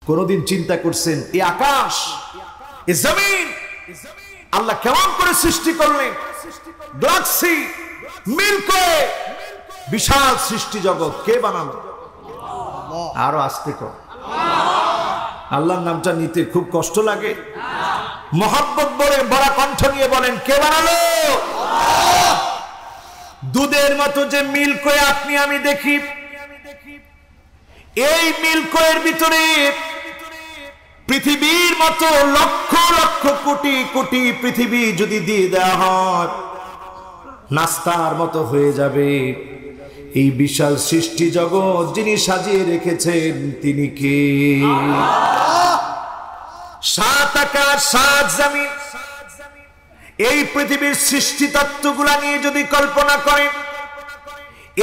কোনদিন চিন্তা করছেন এই আকাশ, এই জমিন আল্লাহ কেমন করে সৃষ্টি করলেন? গ্যালাক্সি, মিল্কি ওয়ে, বিশাল সৃষ্টি জগৎ কে বানালো? আরো আস্তে কর, আল্লাহর নামটা নিতে খুব কষ্ট লাগে। মহব্বত বলে বড় কণ্ঠ নিয়ে বলেন কে বানালো? দুধের মতো যে মিল্কি ওয়ে আপনি আমি দেখি, এই মিল্কি ওয়ের ভিতরে পৃথিবীর মতো লক্ষ লক্ষ কোটি কোটি পৃথিবী যদি দিয়ে দেওয়া হয় নাস্তার মতো হয়ে যাবে। এই বিশাল সৃষ্টি জগৎ যিনি সাজিয়ে রেখেছেন তিনি কে? সাত আকাশ সাত জমিন, এই পৃথিবীর সৃষ্টি তত্ত্বগুলা নিয়ে যদি কল্পনা করেন,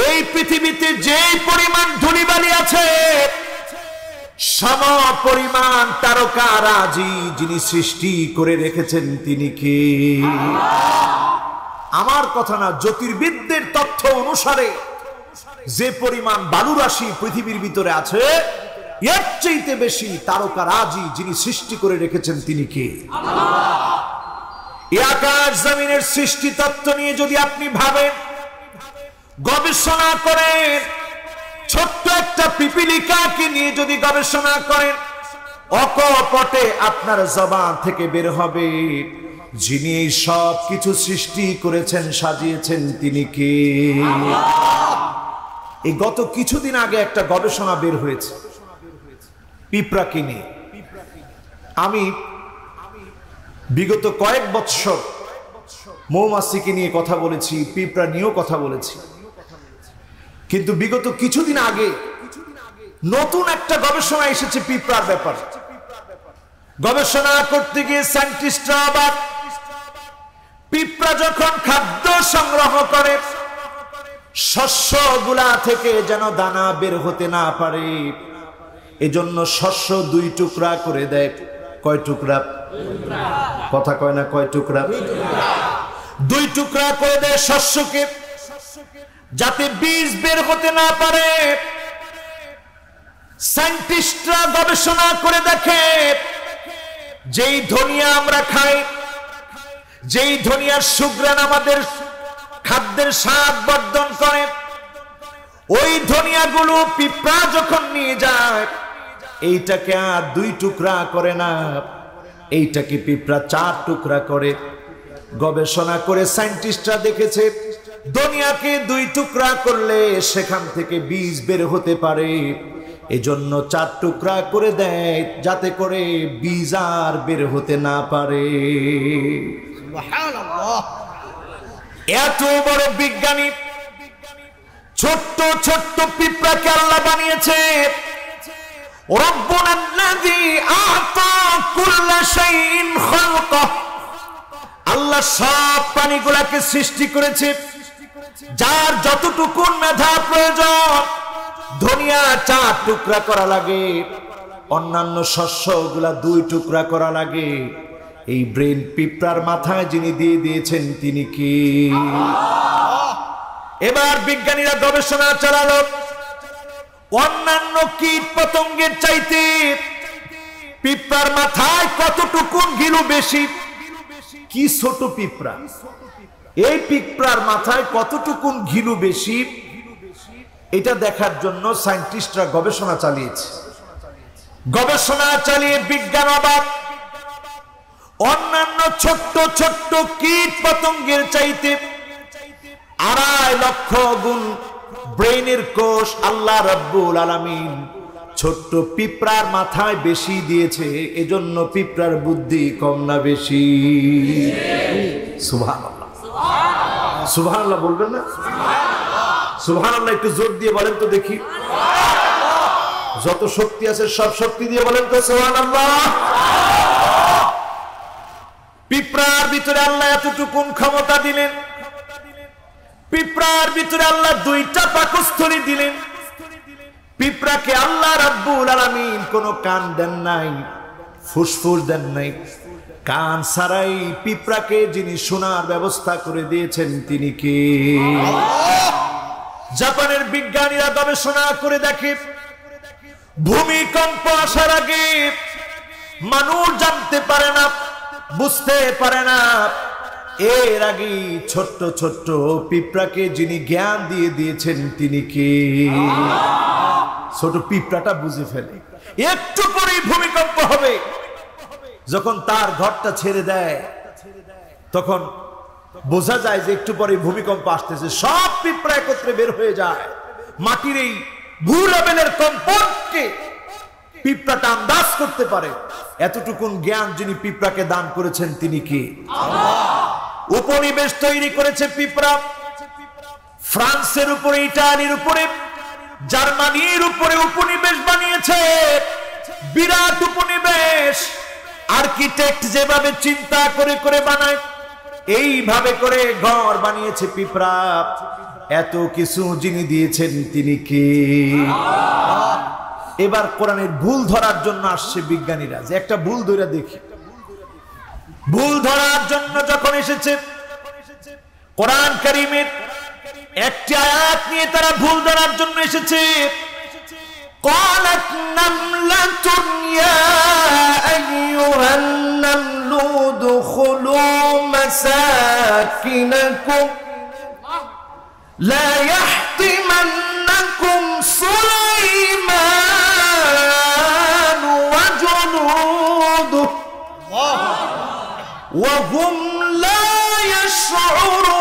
এই পৃথিবীতে যে পরিমাণ ধূলিবালি আছে সম পরিমাণ তারকারাজি যিনি সৃষ্টি করে রেখেছেন তিনি কে? আমার কথা না, জ্যোতির্বিদদের তথ্য অনুসারে যে পরিমাণ বালুরাশি পৃথিবীর ভিতরে আছে এর চাইতে বেশি তারকারাজি যিনি সৃষ্টি করে রেখেছেন তিনি কে? এই আকাশ জমিনের সৃষ্টি তত্ত্ব নিয়ে যদি আপনি ভাবেন, গবেষণা করেন, ছোট্ট একটা পিপিলিকাকে নিয়ে যদি গবেষণা করেন, অকপটে আপনার জবান থেকে বের হবে যিনি এই সব কিছু সৃষ্টি করেছেন সাজিয়েছেন তিনি কে? এই গত কিছুদিন আগে একটা গবেষণা বের হয়েছে পিঁপড়াকে নিয়ে। আমি বিগত কয়েক বছর মৌমাছিকে নিয়ে কথা বলেছি, পিঁপড়া নিয়েও কথা বলেছি, কিন্তু বিগত কিছুদিন আগে নতুন একটা গবেষণা এসেছে পিঁপড়ার ব্যাপারে। গবেষণা করতে গিয়ে সায়েন্টিস্টরা আবার পিঁপড়া যখন খাদ্য সংগ্রহ করে শস্যগুলা থেকে যেন দানা বের হতে না পারে এজন্য শস্য দুই টুকরা করে দেয়। কয় টুকরা? কথা কয় না, কয় টুকরা? দুই টুকরা করে দেয় শস্যকে, যাতে বীজ বের হতে না পারে। সায়েন্টিস্টরা গবেষণা করে দেখে যেই ধনিয়া আমরা খাই, যেই ধনিয়ার সুঘ্রাণ আমাদের খাদ্যের স্বাদ বর্ধন করে, ওই ধনিয়াগুলো পিঁপড়া যখন নিয়ে যায় এইটাকে আর দুই টুকরা করে না, এইটাকে পিঁপড়া চার টুকরা করে। গবেষণা করে সায়েন্টিস্টরা দেখেছে ধনিয়াকে দুই টুকরা করলে সেখান থেকে বীজ বের হতে পারে, এজন্য চার টুকরা করে দেয় যাতে করে বীজ আর বের হতে না পারে। এত বড় বিজ্ঞানী ছোট্ট ছোট্ট পিঁপড়াকে আল্লাহ বানিয়েছে। রব্বুনাল্লাযী আ'তা কুল্লা শাইইন খালকা, আল্লাহ সব প্রাণীগুলোকে সৃষ্টি করেছে যার যতটুকু মেধা প্রয়োজন। ধনিয়া চার টুকরা করা লাগে, অন্যান্য শস্যগুলা দুই টুকরা করা লাগে। এই ব্রেন পিঁপড়ার মাথায় যিনি দিয়ে দিয়েছেন তিনি কি? এবার বিজ্ঞানীরা গবেষণা চালালো, অন্যান্য কীট পতঙ্গের চাইতে পিঁপড়ার মাথায় কতটুকু গিলু বেশি। কি ছোট পিঁপড়া, এই পিঁপড়ার মাথায় কতটুকু ঘিলু বেশি এটা দেখার জন্য সায়েন্টিস্টরা গবেষণা চালিয়েছে। গবেষণা চালিয়ে বিজ্ঞান অবাক, অন্যান্য ছোট্ট ছোট্ট কীট পতঙ্গের চাইতে 2.5 লক্ষ গুণ ব্রেনের কোষ আল্লাহ রাব্বুল আলামিন ছোট্ট পিঁপড়ার মাথায় বেশি দিয়েছে। এজন্য পিঁপড়ার বুদ্ধি কম না বেশি? সুবহানাল্লাহ, সুবহানাল্লাহ বলবেন না? সুবহানাল্লাহ একটু জোর দিয়ে বলেন তো দেখি। যত শক্তি আছে সব শক্তি দিয়ে বলেন তো সুবহানাল্লাহ। পিঁপড়ার ভিতরে আল্লাহ এতটুকু ক্ষমতা দিলেন, পিঁপড়ার ভিতরে আল্লাহ 2টা পাকস্থলী দিলেন। পিঁপড়াকে আল্লাহ রাব্বুল আলামিন কোনো কান দেন নাই, ফুসফুস দেন নাই। কান ছাড়াই পিঁপড়াকে যিনি শোনার ব্যবস্থা করে দিয়েছেন তিনি কে? জাপানের বিজ্ঞানীরা গবেষণা করে দেখে ভূমিকম্প আসার আগে মানুষ জানতে পারে না, বুঝতে পারে না। এর আগে ছোট্ট ছোট্ট পিঁপড়াকে যিনি জ্ঞান দিয়ে দিয়েছেন তিনি কে? ছোট পিঁপড়াটা বুঝে ফেলে একটু পরেই ভূমিকম্প হবে। যখন তার ঘরটা ছেড়ে দেয় তখন বোঝা যায় যে একটু পরে ভূমিকম্প আসতেছে। সব পিঁপড়া একত্রে বের হয়ে যায়। মাটির এই ভূ লেভেলের কম্পনকে পিঁপড়াটা আন্দাজ করতে পারে। এতটুকুন জ্ঞান যিনি পিঁপড়াকে দান করেছেন তিনি কি? উপনিবেশ তৈরি করেছে পিঁপড়া। ফ্রান্সের উপরে, ইটালির উপরে, জার্মানির উপরে উপনিবেশ বানিয়েছে। বিরাট উপনিবেশ। আর্কিটেক্ট যেভাবে চিন্তা করে করে বানায় এইভাবে করে ঘর বানিয়েছে পিঁপড়া। এত কিছু যিনি দিয়েছেন তিনি কে? এবার কোরআনের ভুল ধরার জন্য আসছে বিজ্ঞানীরা, যে একটা ভুল ধরে দেখি। ভুল ধরার জন্য যখন এসেছে কোরআন কারীমের একটি আয়াত নিয়ে তারা ভুল ধরার জন্য এসেছে। قالت نملة يا أيها النمل ادخلوا مساكنكم لا يحطمنكم سليمان وجنوده وهم لا يشعرون।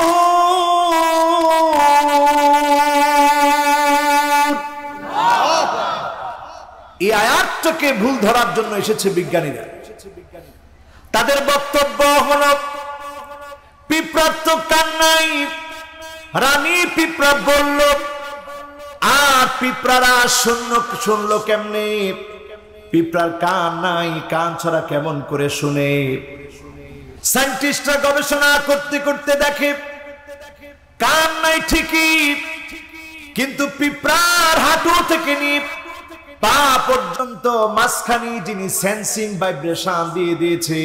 এই আয়াতটাকে ভুল ধরার জন্য এসেছে বিজ্ঞানীরা। তাদের বক্তব্য হলো পিঁপড়ার তো কান নাই। রানী পিঁপড়া বলল, আর পিঁপড়ারা শুনলো কেমনে? পিঁপড়ার কান নাই, কান ছাড়া কেমন করে শুনে? সায়েন্টিস্টরা গবেষণা করতে করতে দেখে কান নাই ঠিকই, কিন্তু পিঁপড়ার হাঁটু থেকে নিয়ে পা পর্যন্ত মাঝখানে যিনি সেন্সিং ভাইব্রেশন দিয়ে দিয়েছে,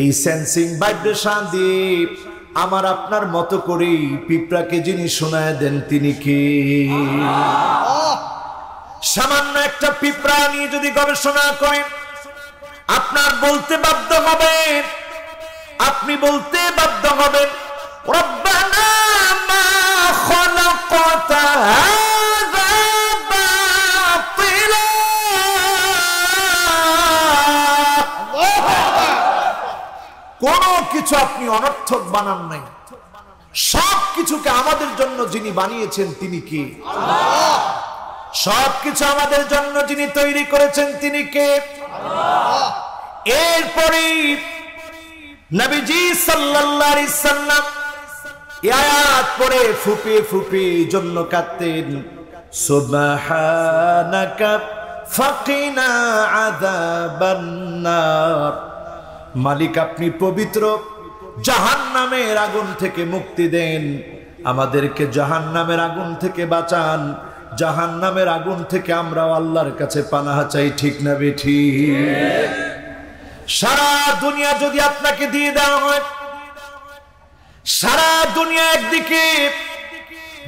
এই সেন্সিং ভাইব্রেশন দিয়ে আমার আপনার মতো করেই পিঁপড়াকে যিনি শোনায় দেন তিনি কে? সামান্য একটা পিঁপড়া নিয়ে যদি গবেষণা করেন আপনার বলতে বাধ্য হবেন, আপনি বলতে বাধ্য হবেন রব্বানা মা খলাকতা হাযা বাতিলা। কোন কিছু আপনি অনর্থক বানান নাই। সব কিছুকে আমাদের জন্য যিনি বানিয়েছেন তিনি কি? আল্লাহ। সবকিছু আমাদের জন্য যিনি তৈরি করেছেন তিনি কে? আল্লাহ। এরপরে নবীজি সাল্লাল্লাহু আলাইহি সাল্লাম এই আয়াত পড়ে ফুপে ফুপে জন্য কাঁদতেন, সুবহানাকা ফাকিনা আযাবান নার। মালিক আপনি পবিত্র, জাহান্নামের আগুন থেকে মুক্তি দেন, আমাদেরকে জাহান্নামের আগুন থেকে বাঁচান। জাহান্নামের আগুন থেকে আমরাও আল্লাহর কাছে পানাহ চাই, ঠিক না বেঠিক? সারা দুনিয়া যদি আপনাকে দিয়ে দেওয়া হয়, সারা দুনিয়া একদিকে,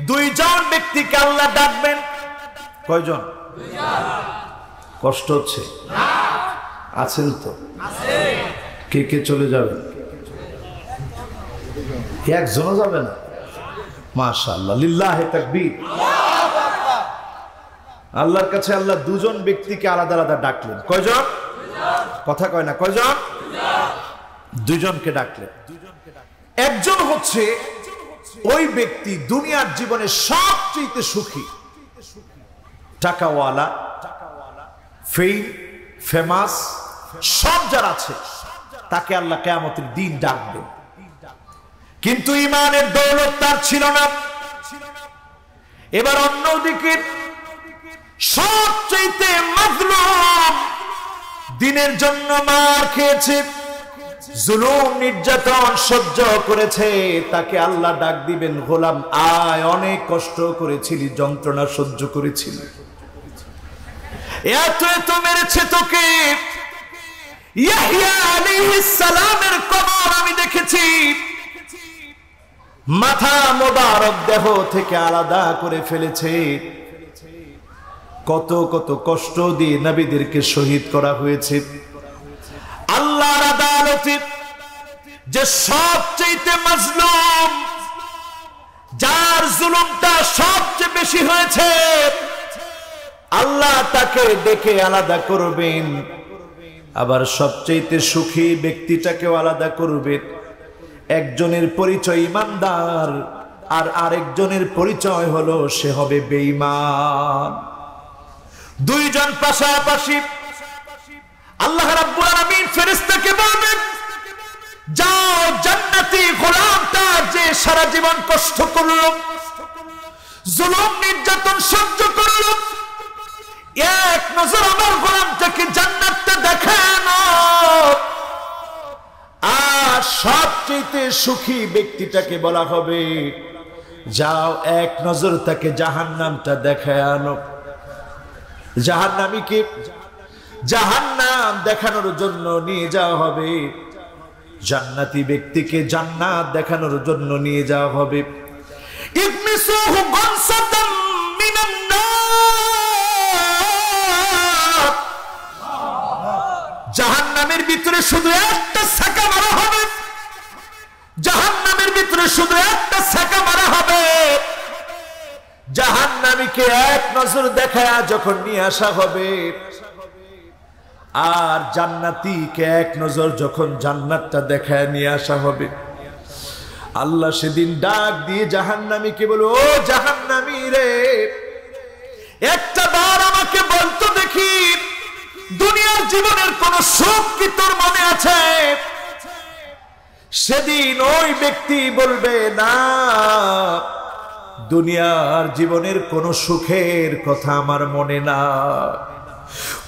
দুইজন ব্যক্তিকে আল্লাহ ডাকবেন। কয়জন? কষ্ট হচ্ছে? আছেন তো? কে কে চলে যাবেন? একজনও যাবে না? মাশাআল্লাহ, লিল্লাহি তাকবীর। আল্লাহর কাছে আল্লাহ দুজন ব্যক্তিকে আলাদা আলাদা ডাকলেন। কয়জন? কথা কয় না, কয়জন? দুজনকে ডাকলেন। একজন হচ্ছে ওই ব্যক্তি দুনিয়ার জীবনে সবচেয়ে সুখী, টাকাওয়ালা, ফেম, ফেমাস, সব যার আছে তাকে আল্লাহ কিয়ামতের দিন ডাকবেন। কিন্তু ইমানের দৌলত তার ছিল না। এবার অন্যদিকে সবচেয়ে মাজলুম, দিনের জন্য মার খেয়েছে, জুলুম নির্যাতন সহ্য করেছে, তাকে আল্লাহ ডাক দিবেন, গোলাম আয়, অনেক কষ্ট করেছিলি, যন্ত্রণা সহ্য করেছিলি, এত এত মেরেছে তোকে। ইয়াহইয়া আলাইহিস সালামের কবর আমি দেখেছি, মাথা মোবারক দেহ থেকে আলাদা করে ফেলেছে। কত কত কষ্ট দিয়ে নবীদেরকে শহীদ করা হয়েছে। আল্লাহর আদালতে যে সবচেয়ে মাজলুম, যার জুলুমটা সবচেয়ে বেশি হয়েছে, আল্লাহ তাকে ডেকে আলাদা করবেন। আবার সবচেয়ে সুখী ব্যক্তিটাকেও আলাদা করবেন। একজনের পরিচয় ইমানদার, আর আরেকজনের পরিচয় হলো সে হবে বেঈমান। দুইজন পাশাপাশি। আল্লাহ রাব্বুল আলামিন ফেরেশতাকে বলবেন, যাও জান্নাতি গোলামটা যে সারা জীবন কষ্ট করলো, জুলুম নির্যাতন সহ্য করলো, এক নজর আমার গোলামটাকে জান্নাতটা দেখানো। আর সবচেয়ে সুখী ব্যক্তিটাকে বলা হবে, যাও এক নজর তাকে জাহান্নামটা দেখায় আনো। জাহান্নামীকে জাহান্নাম দেখানোর জন্য নিয়ে যাওয়া হবে, জান্নাতি ব্যক্তিকে জান্নাত দেখানোর জন্য নিয়ে যাওয়া হবে। ইগমিসুহু গানসাতাম মিনান নার, জাহান্নামের ভিতরে শুধু একটা ছাকা মারা হবে, জাহান্নামের ভিতরে শুধু একটা ছাকা মারা হবে। জাহান্নামীকে এক নজর দেখায়া যখন নিয়ে আসা হবে, আর জান্নাতীকে এক নজর যখন জান্নাতটা দেখায় নিয়ে আসা হবে, আল্লাহ সেদিন ডাক দিয়ে জাহান্নামীকে বলবে, ও জাহান্নামী রে, একটা বার আমাকে বলতো দেখি, দুনিয়ার জীবনের কোন সুখ কি তোর মনে আছে? সেদিন ওই ব্যক্তি বলবে, না, দুনিয়ার জীবনের কোন সুখের কথা আমার মনে না,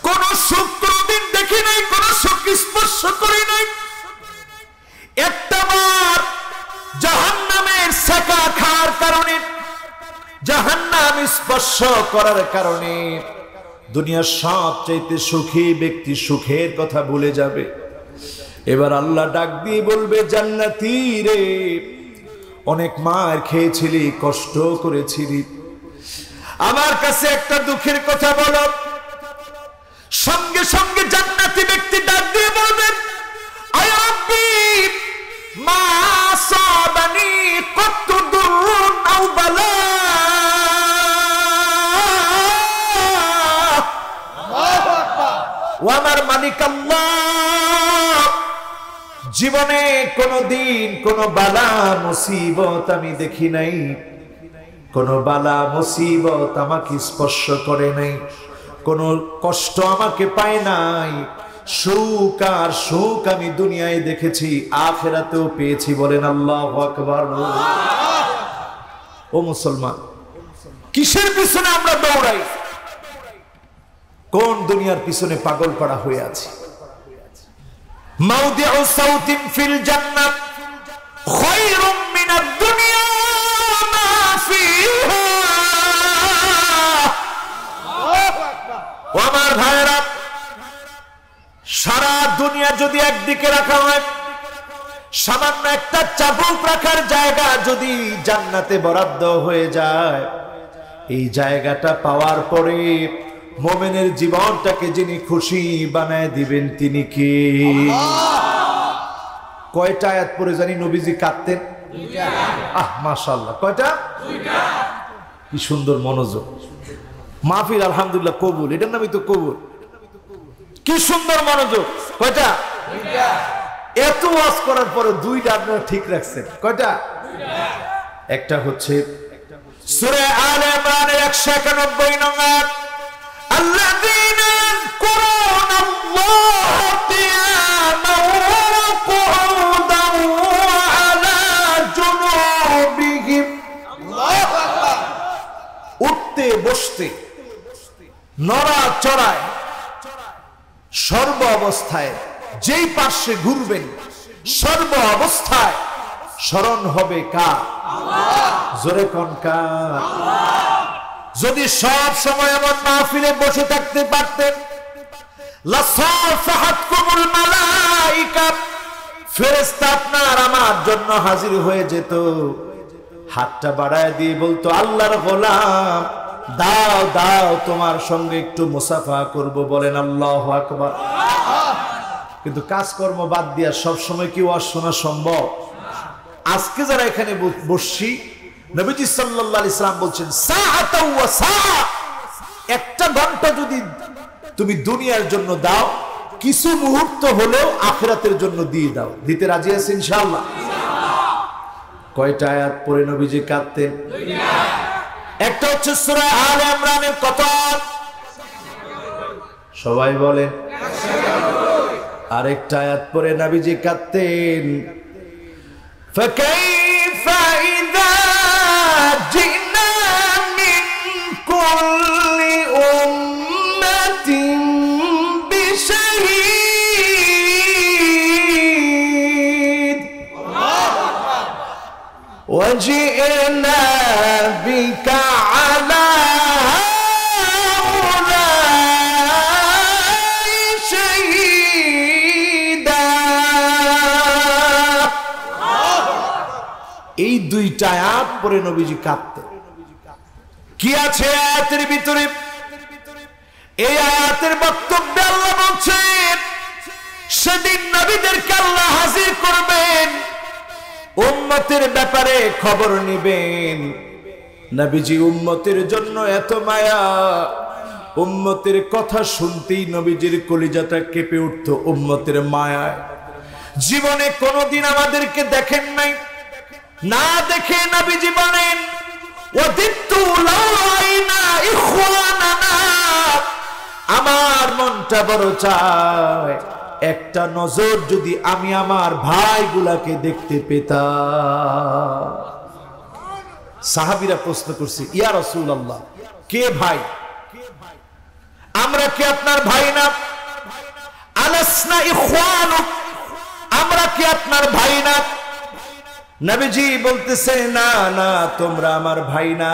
কোন সুখ কোনদিন দেখি নাই, কোন সুখ স্পর্শ করি নাই। একটা বার জাহান্নামের ছাকা খাওয়ার কারণে, জাহান্নাম স্পর্শ করার কারণে দুনিয়ার সবচেয়ে সুখী ব্যক্তি সুখের কথা ভুলে যাবে। এবার আল্লাহ ডাক দিয়ে বলবে, জান্নাতী রে, অনেক মার খেয়েছিলি, কষ্ট করেছিলি, আমার কাছে একটা দুঃখের কথা বলো। সঙ্গে সঙ্গে জান্নাতি ব্যক্তি ডাক দিয়ে বলবেন, আয় রাব্বি মা সাবানি কত্তু দুরুন আও বালা, আল্লাহু আকবার। ও আমার মালিক আল্লাহ, জীবনে কোনদিন কোন বালা মুসিবত আমি দেখি নাই, কোন বালা মুসিবত আমাকে স্পর্শ করে নাই, কোন কষ্ট আমাকে পায় নাই। সুখ আর সুখ আমি দুনিয়ায় দেখেছি, আখিরাতেও পেয়েছি। বলেন আল্লাহু আকবার। ও মুসলমান, কিসের পিছনে আমরা দৌড়াই? কোন দুনিয়ার পিছনে পাগল পাড়া হয়ে আছে? মাউদিউ সাউতিন ফিল জান্নাহ খায়রুম মিনাদ দুনিয়া মা ফিহা। ও আমার ভাইরা, সারা দুনিয়া যদি একদিকে রাখা হয়, সামান্য একটা চাবুক রাখার জায়গা যদি জান্নাতে বরাদ্দ হয়ে যায়, এই জায়গাটা পাওয়ার পরে মুমিনের জীবনটাকে যিনি খুশি বানায় দিবেন তিনি কে? কয়টা আয়াত পড়ে জানি নবীজি কাঁদতেন? আহ মাশাআল্লাহ, কয়টা? কি সুন্দর মনোযোগ। মাহফিল আলহামদুলিল্লাহ কবুল, এটার নামই তো কবুল। কি সুন্দর মনোযোগ। কয়টা? এত ওয়াজ করার পরে দুইটা আপনারা ঠিক রাখছেন। কয়টা? একটা হচ্ছে সূরা আলে ইমরানের 191 নং আয়াত, আল্লাযীনা ইয়াযকুরুনাল্লাহা কিয়ামান ওয়া কুউদান ওয়া আলা জুনুবিহিম। আল্লাহু আকবার। উঠতে বসতে, নড়াচড়ায়, সর্ব অবস্থায়, যেই পাশে ঘুরবেন সর্ব অবস্থায় স্মরণ হবে কার? আল্লাহ। জোরে কোন কার? আল্লাহ। যদি সব সময় এমন মাহফিলে বসে থাকতে পারতেন, লাসাফাহাতকুমুল মালাইকা, ফেরেশতা আপনার আমার জন্য হাজির হয়ে যেত, হাতটা বাড়ায় দিয়ে বলতো, আল্লাহর গোলাম দাও দাও তোমার সঙ্গে একটু মুসাফা করব, বলেন আল্লাহু আকবার। কিন্তু কাজকর্ম বাদ দিয়া সব সময় কি ওয়াজ শোনা সম্ভব? আজকে যারা এখানে বসছি, নবীজি সাল্লাল্লাহু আলাইহি সাল্লাম বলছেন সাআতাও ওয়া সাআ, একটা ঘন্টা যদি তুমি দুনিয়ার জন্য দাও, কিছু মুহূর্ত হলেও আখিরাতের জন্য দিয়ে দাও। দিতে রাজি আছেন ইনশাআল্লাহ? কয়টা আয়াত পড়ে নবীজি কাঁদতেন? একটা হচ্ছে সূরা আলে ইমরানের কত? সবাই বলেন। আরেকটা আয়াত পড়ে নবীজি কাঁদতেন, ফাকাইফা ইযা জিনা মিন কুল্লি উম্মাতিন বিশাহীদ ওয়া জিনা বিকা আলা এই দুইটা আয়াত পরে নবীজি কাঁদতেন। কি আছে আয়াতের ভিতরে? এই আয়াতের বক্তব্যে আল্লাহ বলছেন, সেদিন নবীদেরকে আল্লাহ হাজির করবেন, উম্মতের ব্যাপারে খবর নেবেন। নবীজি উম্মতের জন্য এত মায়া, উম্মতের কথা শুনতেই নবীজির কলিজাটা কেঁপে উঠতো উম্মতের মায়ায়। জীবনে কোনোদিন আমাদেরকে দেখেন নাই, না দেখে নবীজি বলেন ওয়াদিতু লাউ রাইনা ইখওয়ানানা, আমার মনটা বড় চায় একটা নজর যদি আমি আমার ভাইগুলাকে দেখতে পেতাম। সাহাবীরা প্রশ্ন করছে, ইয়া রাসূলুল্লাহ, কে ভাই? আমরা কি আপনার ভাই না? আলাসনা ইখওয়ানুক, আমরা কি আপনার ভাই না? নবীজি বলতেছে, না না, তোমরা আমার ভাই না,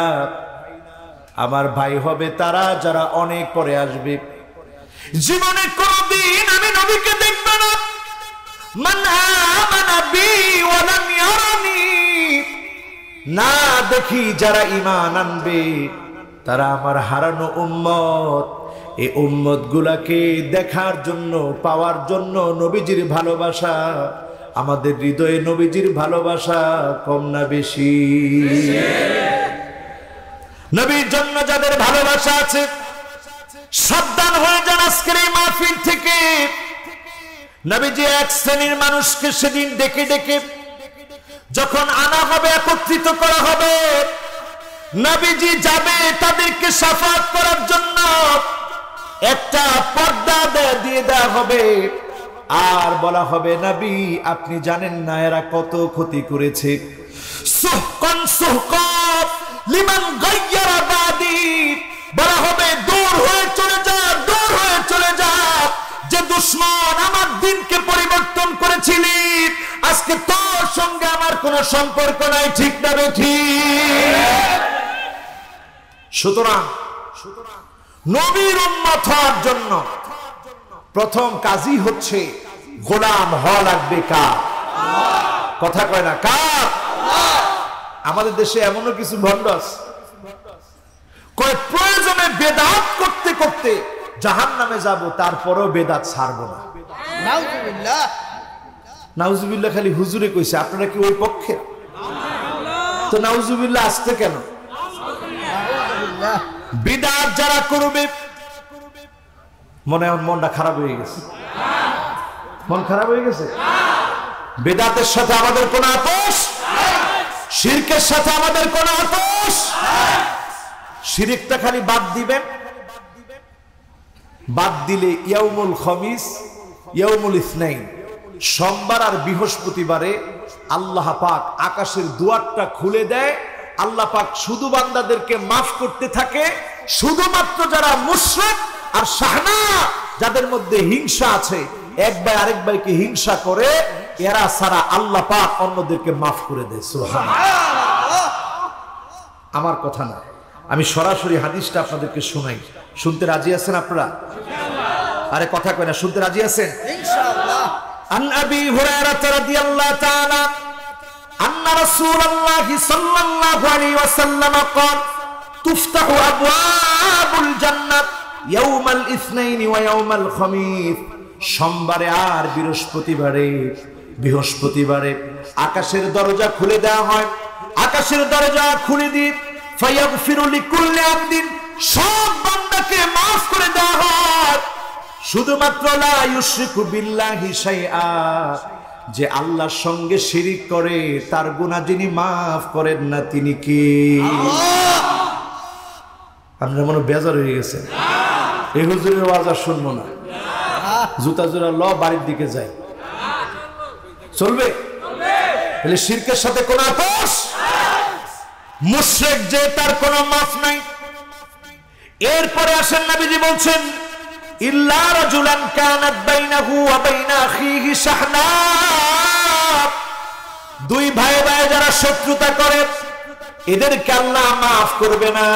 আমার ভাই হবে তারা যারা অনেক পরে আসবে। জীবনে কোনদিন আমি নবীকে দেখব না। মান আমানা বি ওয়া লাম ইয়ারানি, না দেখি যারা ঈমান আনবে তারা আমার হারানো উম্মত। এই উম্মত গুলাকে দেখার জন্য, পাওয়ার জন্য নবীজির ভালোবাসা, আমাদের হৃদয়ে নবীজির ভালোবাসা কম না বেশি? নবীর জন্য যাদের ভালোবাসা আছে, সাবধান হয়ে যান আজকের এই মাহফিল থেকে। নবীজি এক শ্রেণীর মানুষকে সেদিন ডেকে ডেকে যখন আনা হবে, একত্রিত করা হবে, নবীজি যাবে তাদেরকে শাফাত করার জন্য। একটা পর্দা দিয়ে দেওয়া হবে, আর বলা হবে, নবী আপনি জানেন না এরা কত ক্ষতি করেছে। সুহকান সুহকাত লিমান গায়্যারা বাদি, বলা হবে দূর হয়ে চলে যা, দূর হয়ে চলে যা, যে দুশমন আমার দিনকে পরিবর্তন করেছিলি, আজকে তোর সঙ্গে আমার কোনো সম্পর্ক নাই। ঠিক না ঠিক? সুতরাং নবীর উম্মত হওয়ার জন্য প্রথম কাজই হচ্ছে গোলাম হওয়া লাগবে কার? কথা কয় না কার? আমাদের দেশে এমনও কিছু ভণ্ড আছে, কয় প্রয়োজনে বেদাত করতে করতে জাহান্নামে যাব, তারপরেও বেদাত ছাড়বো না। নাউজুবিল্লাহ, নাউজুবিল্লাহ খালি হুজুরে কইছে, আপনারা কি ওই পক্ষে? তো নাউজুবিল্লাহ আসতে কেন? বিদআত যারা করবে, মনটা খারাপ হয়ে গেছে, মন খারাপ হয়ে গেছে। বিদআতের সাথে আমাদের কোন আপোষ? শিরকের সাথে আমাদের কোন আপোষ? শিরকটা খালি বাদ দিবেন, বাদ দিলে ইয়াউমুল খামিস, ইয়াউমুল ইসনাইন, সোমবার আর বৃহস্পতিবারে আল্লাহ পাক আকাশের দুয়ারটা খুলে দেয়। আল্লাহ পাক শুধু বান্দাদেরকে মাফ করতে থাকে, শুধুমাত্র যারা মুশরিক আর শাহনা, যাদের মধ্যে হিংসা আছে, এক ভাই আরেক ভাইকে হিংসা করে, এরা সারা আল্লাহ পাক অন্যদেরকে মাফ করে দেয়। সুবহানাল্লাহ। আমার কথা না, আমি সরাসরি হাদিসটা আপনাদেরকে শোনাই। শুনতে রাজি আছেন আপনারা? আরে কথা কয় না, শুনতে রাজি আছেন? ইনশাআল্লাহ। আন আবি হুরায়রা রাদিয়াল্লাহু তাআলা আন্না রাসূলুল্লাহ সাল্লাল্লাহু আলাইহি ওয়াসাল্লাম قال তুফতাহু আবওয়াবুল জান্নাত ইয়াউমাল ইসনাইনি ওয়া ইয়াউমাল খামিস, সোমবারে আর বৃহস্পতিবারে আকাশের দরজা খুলে দেওয়া হয়। আকাশের দরজা খুলে দিয়ে ফায়াগফিরু লিকুল্লি আবদিন, সব বান্দাকে maaf করে দেওয়া হয়, শুধুমাত্র লা ইউশরিকু বিল্লাহি শাইআ, যে আল্লাহর সঙ্গে শিরিক করে তার গুনাহ যিনি maaf করেন না তিনি কে? আল্লাহ। আমরা মনে বেজার হয়ে গেছে, এই হুজুরের ওয়াজ আর শুনবো না, জুতা জোড়া ল বাড়ির দিকে যাই, চলবে? তাহলে শিরকের সাথে কোন আপোষ? মুশরিক যে তার কোনো মাফ নাই। এরপরে আসেন নবীজি বলছেন ইল্লা রাজুলান কানাত বাইনাহু ওয়া বাইনা আখিহি শাহনা, দুই ভাই যারা শত্রুতা করে এদেরকে আল্লাহ মাফ করবে না,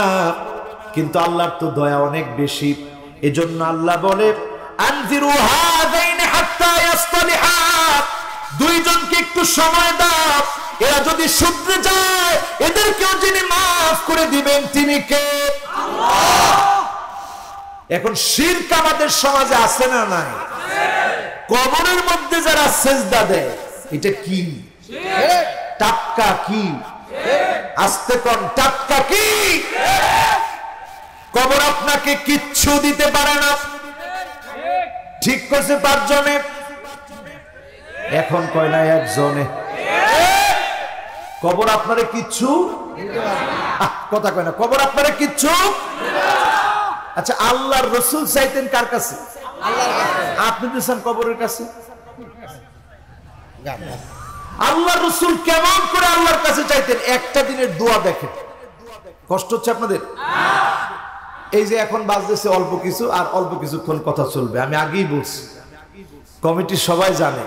কিন্তু আল্লাহর তো দয়া অনেক বেশি। এজন্য আল্লাহ বলে আনজিরু হাযাইনি হাত্তা ইয়াসতালিহা, দুইজনকে একটু সময় দাও, এরা যদি শুধরে যায় এদেরকেও যিনি মাফ করে দিবেন তিনি কে? আল্লাহ। এখন শিরক আমাদের সমাজে আছে না নাই? কবরের মধ্যে যারা সেজদা দেয় এটা কি? টাটকা কি? আস্তে কোন টাটকা কি? কবর আপনাকে কিচ্ছু দিতে পারে না। ঠিক করছে 5 জনে, এখন কয় না 1 জনে। কবর আপনারে কিচ্ছু কথা কয় না, কবর আপনারে কিচ্ছু। আচ্ছা, আল্লাহর রাসূল চাইতেন কার কাছে? আল্লাহর কাছে। আপনি দিয়েছেন কবরের কাছে। আল্লাহর রাসূল কেমন করে আল্লাহর কাছে চাইতেন? একটা দিনের দোয়া দেখেন, কষ্ট হচ্ছে আপনাদের? এই যে এখন বাজতেছে অল্প কিছু, আর অল্প কিছুক্ষণ কথা চলবে, আমি আগেই বলছি, কমিটি সবাই জানে,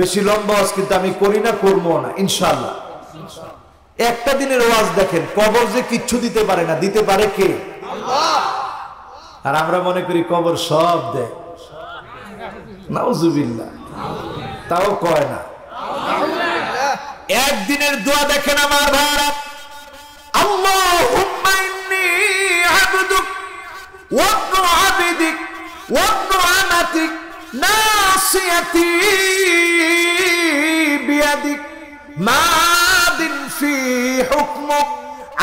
বেশি লম্বা ওয়াজ কিন্তু আমি করি না, করবো না ইনশাআল্লাহ। একটা দিনের ওয়াজ দেখেন, কবর যে কিচ্ছু দিতে পারে না, দিতে পারে কে? আল্লাহ। আর আমরা মনে করি কবর সব দেয়, নাউজুবিল্লাহ, তাও কয় না। একদিনের দোয়া দেখেন আমার ভাইরা, আল্লাহুম্মা ইন্নী আবদুক ওয়া ইবনু আবদিক ওয়া ইবনু আমাতিক নাসিয়াতি বিয়াদিক মাদিন ফি হুকমুক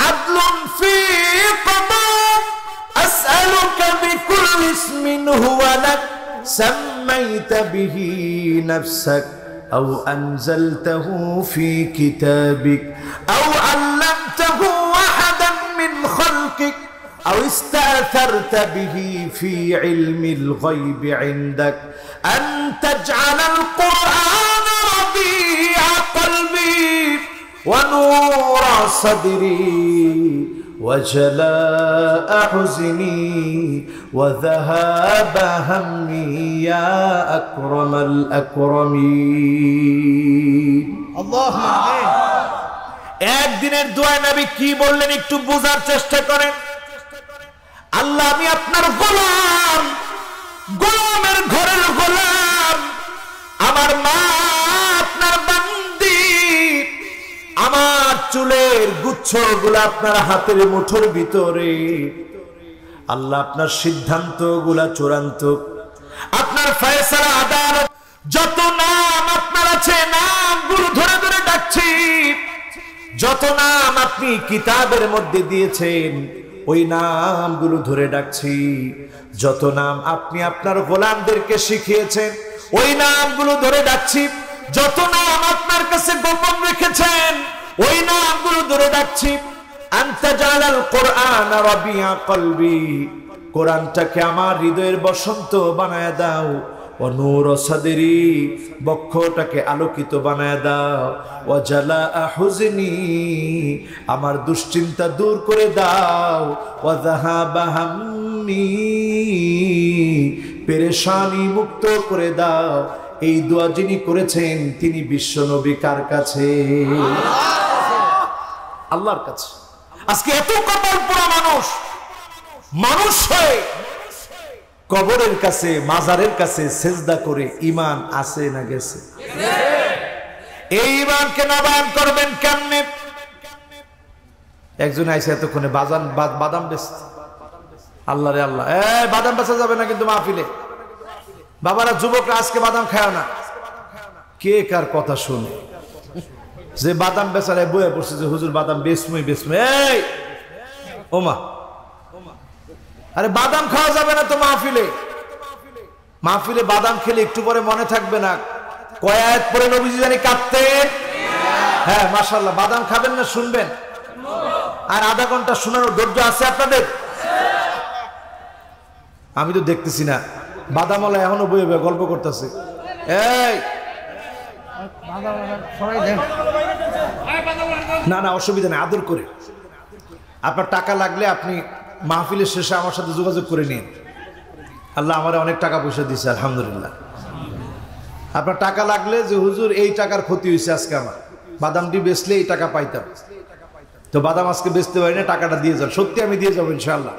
আদলুন ফি কদাক আসআলুকা বিকুল্লি ইসমিন হুয়া লাক সাম্মাইতা বিহি নাফসাক أو أنزلته في كتابك أو علمته أحدا من خلقك أو استأثرت به في علم الغيب عندك أن تجعل القرآن ربيع قلبي ونور صدري وجلاء حزني وذهاب همي يا أكرم الأكرمين اللهم آمين। একদিনের দোয়া নবী কি বললেন একটু বোঝার চেষ্টা করেন। আল্লাহ, আমি আপনার গোলাম, গোলামের ঘরের গোলাম, আমার মা আপনার বান্দি, আমার চুলের গুচ্ছগুলো আপনার হাতের মুঠোর ভিতরে। আল্লাহ, আপনার সিদ্ধান্তগুলা চূড়ান্ত, আপনার ফয়সালা আদালত, যত নাম আপনার আছে নামগুলো ধরে ধরে ডাকছি, যত নাম আপনি কিতাবের মধ্যে দিয়েছেন ওই নামগুলো ধরে ডাকছি, যত নাম আপনি আপনার গোলামদেরকে শিখিয়েছেন ওই নামগুলো ধরে ডাকছি, যত নাম আপনার কাছে গোপন রেখেছেন ওই নামগুলো ধরে ডাকছি। আনতা জালাল কোরআন রাবিয়া কলবি, কোরআনটাকে আমার হৃদয়ের বসন্ত বানায় দাও। ও নূর সাদরি, বক্ষটাকে আলোকিত বানায় দাও। ও জালা হুজনি, আমার দুশ্চিন্তা দূর করে দাও। ও যাহাবা হাম্মি, পেরেশানি মুক্ত করে দাও। এই দোয়া যিনি করেছেন তিনি বিশ্ব নবী কার কাছে? আল্লাহর কাছে। আজকে এত কপাল পোড়া মানুষ হয়ে কবরের কাছে, মাজারের কাছে সেজদা করে ঈমান আছে না গেছে? এই ঈমানকে নবায়ন করবেন কেমনে? একজন আইসা এতক্ষণে বাদাম বেচতে। আল্লাহ রে আল্লাহ, বাদাম বেচা যাবে না কিন্তু মাহফিলে। বাবারা, যুবকরা আজকে বাদাম খায় না। কে কার কথা শুনে? যে বাদাম বেচারে বয়ে পড়ছে যে হুজুর বাদাম বেচমই। এই ওমা, আরে বাদাম খাওয়া যাবে না তো মাহফিলে। মাহফিলে বাদাম খেলে একটু পরে মনে থাকবে না কয় আয়াত পরে নবীজি জানি কাঁদতেন। হ্যাঁ মাশাআল্লাহ, বাদাম খাবেন না শুনবেন? আর আধা ঘন্টা শোনানোর ধৈর্য আছে আপনাদের? আমি তো দেখতেছি না, বাদামওয়ালা এখনো বয়ে বয়ে গল্প করতেছে। এই না না, অসুবিধা নেই, আদর করে। আপনার টাকা লাগলে আপনি মাহফিলের শেষে আমার সাথে যোগাযোগ করে নিন। আল্লাহ আমার অনেক টাকা পয়সা দিচ্ছে, আলহামদুলিল্লাহ। আপনার টাকা লাগলে যে হুজুর এই টাকার ক্ষতি হয়েছে আজকে, আমার বাদামটি বেচলে এই টাকা পাইতাম, তো বাদাম আজকে বেচতে পারি না, টাকাটা দিয়ে যান। সত্যি আমি দিয়ে যাবো ইনশাআল্লাহ।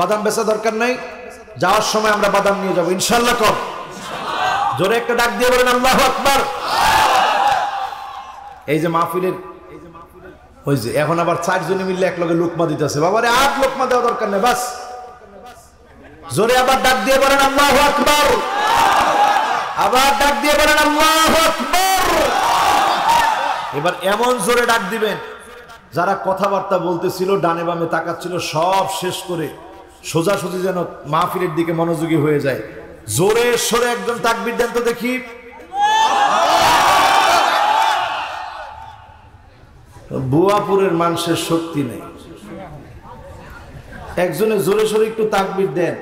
বাদাম বেচা দরকার নাই, যাওয়ার সময় আমরা বাদাম নিয়ে যাবো ইনশাআল্লাহ। কর জোরে একটা ডাক দিয়ে বলেন আল্লাহু আকবার। এই যে মাহফিলের ওই যে এখন আবার 4 জনে মিললে এক লগে লোকমা দিতেছে। বাবারে 8 লোকমা দেওয়া দরকার নেই, বাস জোরে আবার ডাক দিয়ে বলেন আল্লাহু আকবার। আবার ডাক দিয়ে বলেন আল্লাহু আকবার। এবার এমন জোরে ডাক দিবেন, যারা কথাবার্তা বলতেছিল ডানে বামে তাকাচ্ছিল সব শেষ করে সোজাসুজি যেন মাহফিলের দিকে মনোযোগী হয়ে যায়। জোরে সরে একজন তাকবীর দেন তো দেখি। বুয়াপুরের মানুষের শক্তি নেই, একজনে জোরে সরে একটু তাকবীর দেন।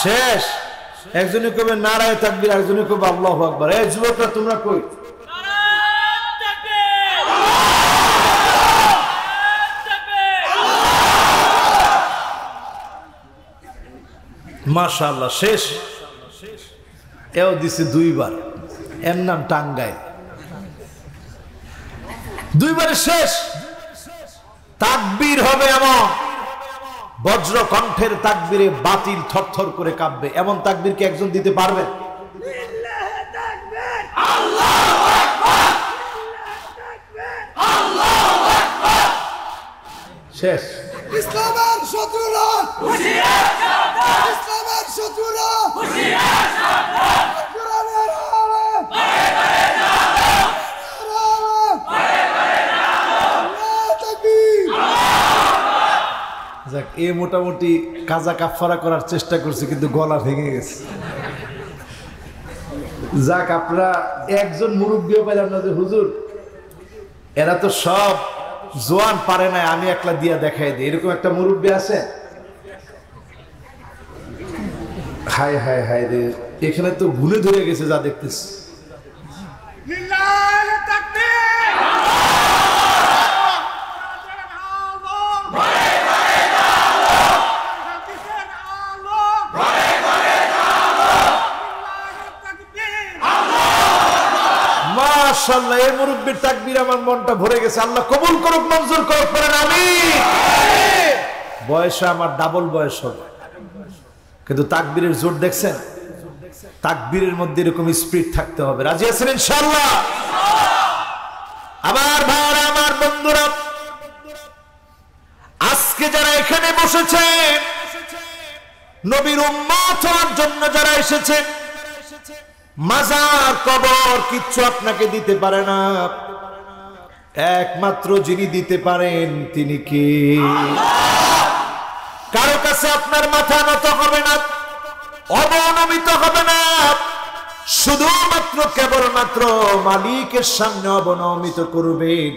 শেষ। একজনে কবে নারায়ে তাকবীর, একজনে কবে আল্লাহু আকবার। এই যুবকরা তোমরা কই? মাশাআল্লাহ, শেষ। এও দিছে 2 বার, এর নাম টাঙ্গাইল। 2 বারে শেষ। তাকবীর হবে এমন, বজ্র কণ্ঠের তাকবীরে বাতিল থরথর করে কাঁপবে। এমন তাকবীর কি একজন দিতে পারবেন? আল্লাহু আকবার, আল্লাহু আকবার। শেষ। ইসলামের শত্রুরা হুঁশিয়ার সাবধান, ইসলামের শত্রুরা হুঁশিয়ার সাবধান। কোরআনের আলো ঘরে ঘরে জ্বালো, ঘরে ঘরে জ্বালো। আল্লাহু তাকবীর, আল্লাহু আকবার। যাক, এ মোটামুটি কাজা কাফারা করার চেষ্টা করছে, কিন্তু গলা ভেঙে গেছে। যাক, আপনারা একজন মুরব্বিও পেলাম না যে হুজুর এরা তো সব জোয়ান পারে না, আমি একলা দিয়া দেখাই দিই, এরকম একটা মুরব্বী আছে? হায় হায় হায় রে, এখানে তো ভুলে ধরে গেছে যা দেখতেছি। লিল্লাহি তাকবীর, ঘরে ঘরে জ্বালো, হাদিসের আলো ঘরে ঘরে জ্বালো। লিল্লাহি তাকবীর, মাশাআল্লাহ, এই মুরব্বির তাকবীর আমার মনটা ভরে গেছে। আল্লাহ কবুল করুক, মঞ্জুর করুক, পড়েন আমিন। বয়সে আমার ডাবল বয়স হবে, কিন্তু তাকবীরের জোর দেখছেন? তাকবীরের মধ্যে এরকম স্পিরিট থাকতে হবে। রাজি আছেন ইনশাআল্লাহ? আমার ভাইরা, আমার বন্ধুরা, আজকে যারা এখানে বসেছে, নবীর উম্মত হওয়ার জন্য যারা এসেছে, মাজার কবর কিচ্ছু আপনাকে দিতে পারে না। একমাত্র যিনি দিতে পারেন তিনি কে? কারো কাছে আপনার মাথা নত হবে না, অবনমিত হবে না, শুধুমাত্র কেবলমাত্র মালিকের সামনে অবনমিত করবেন।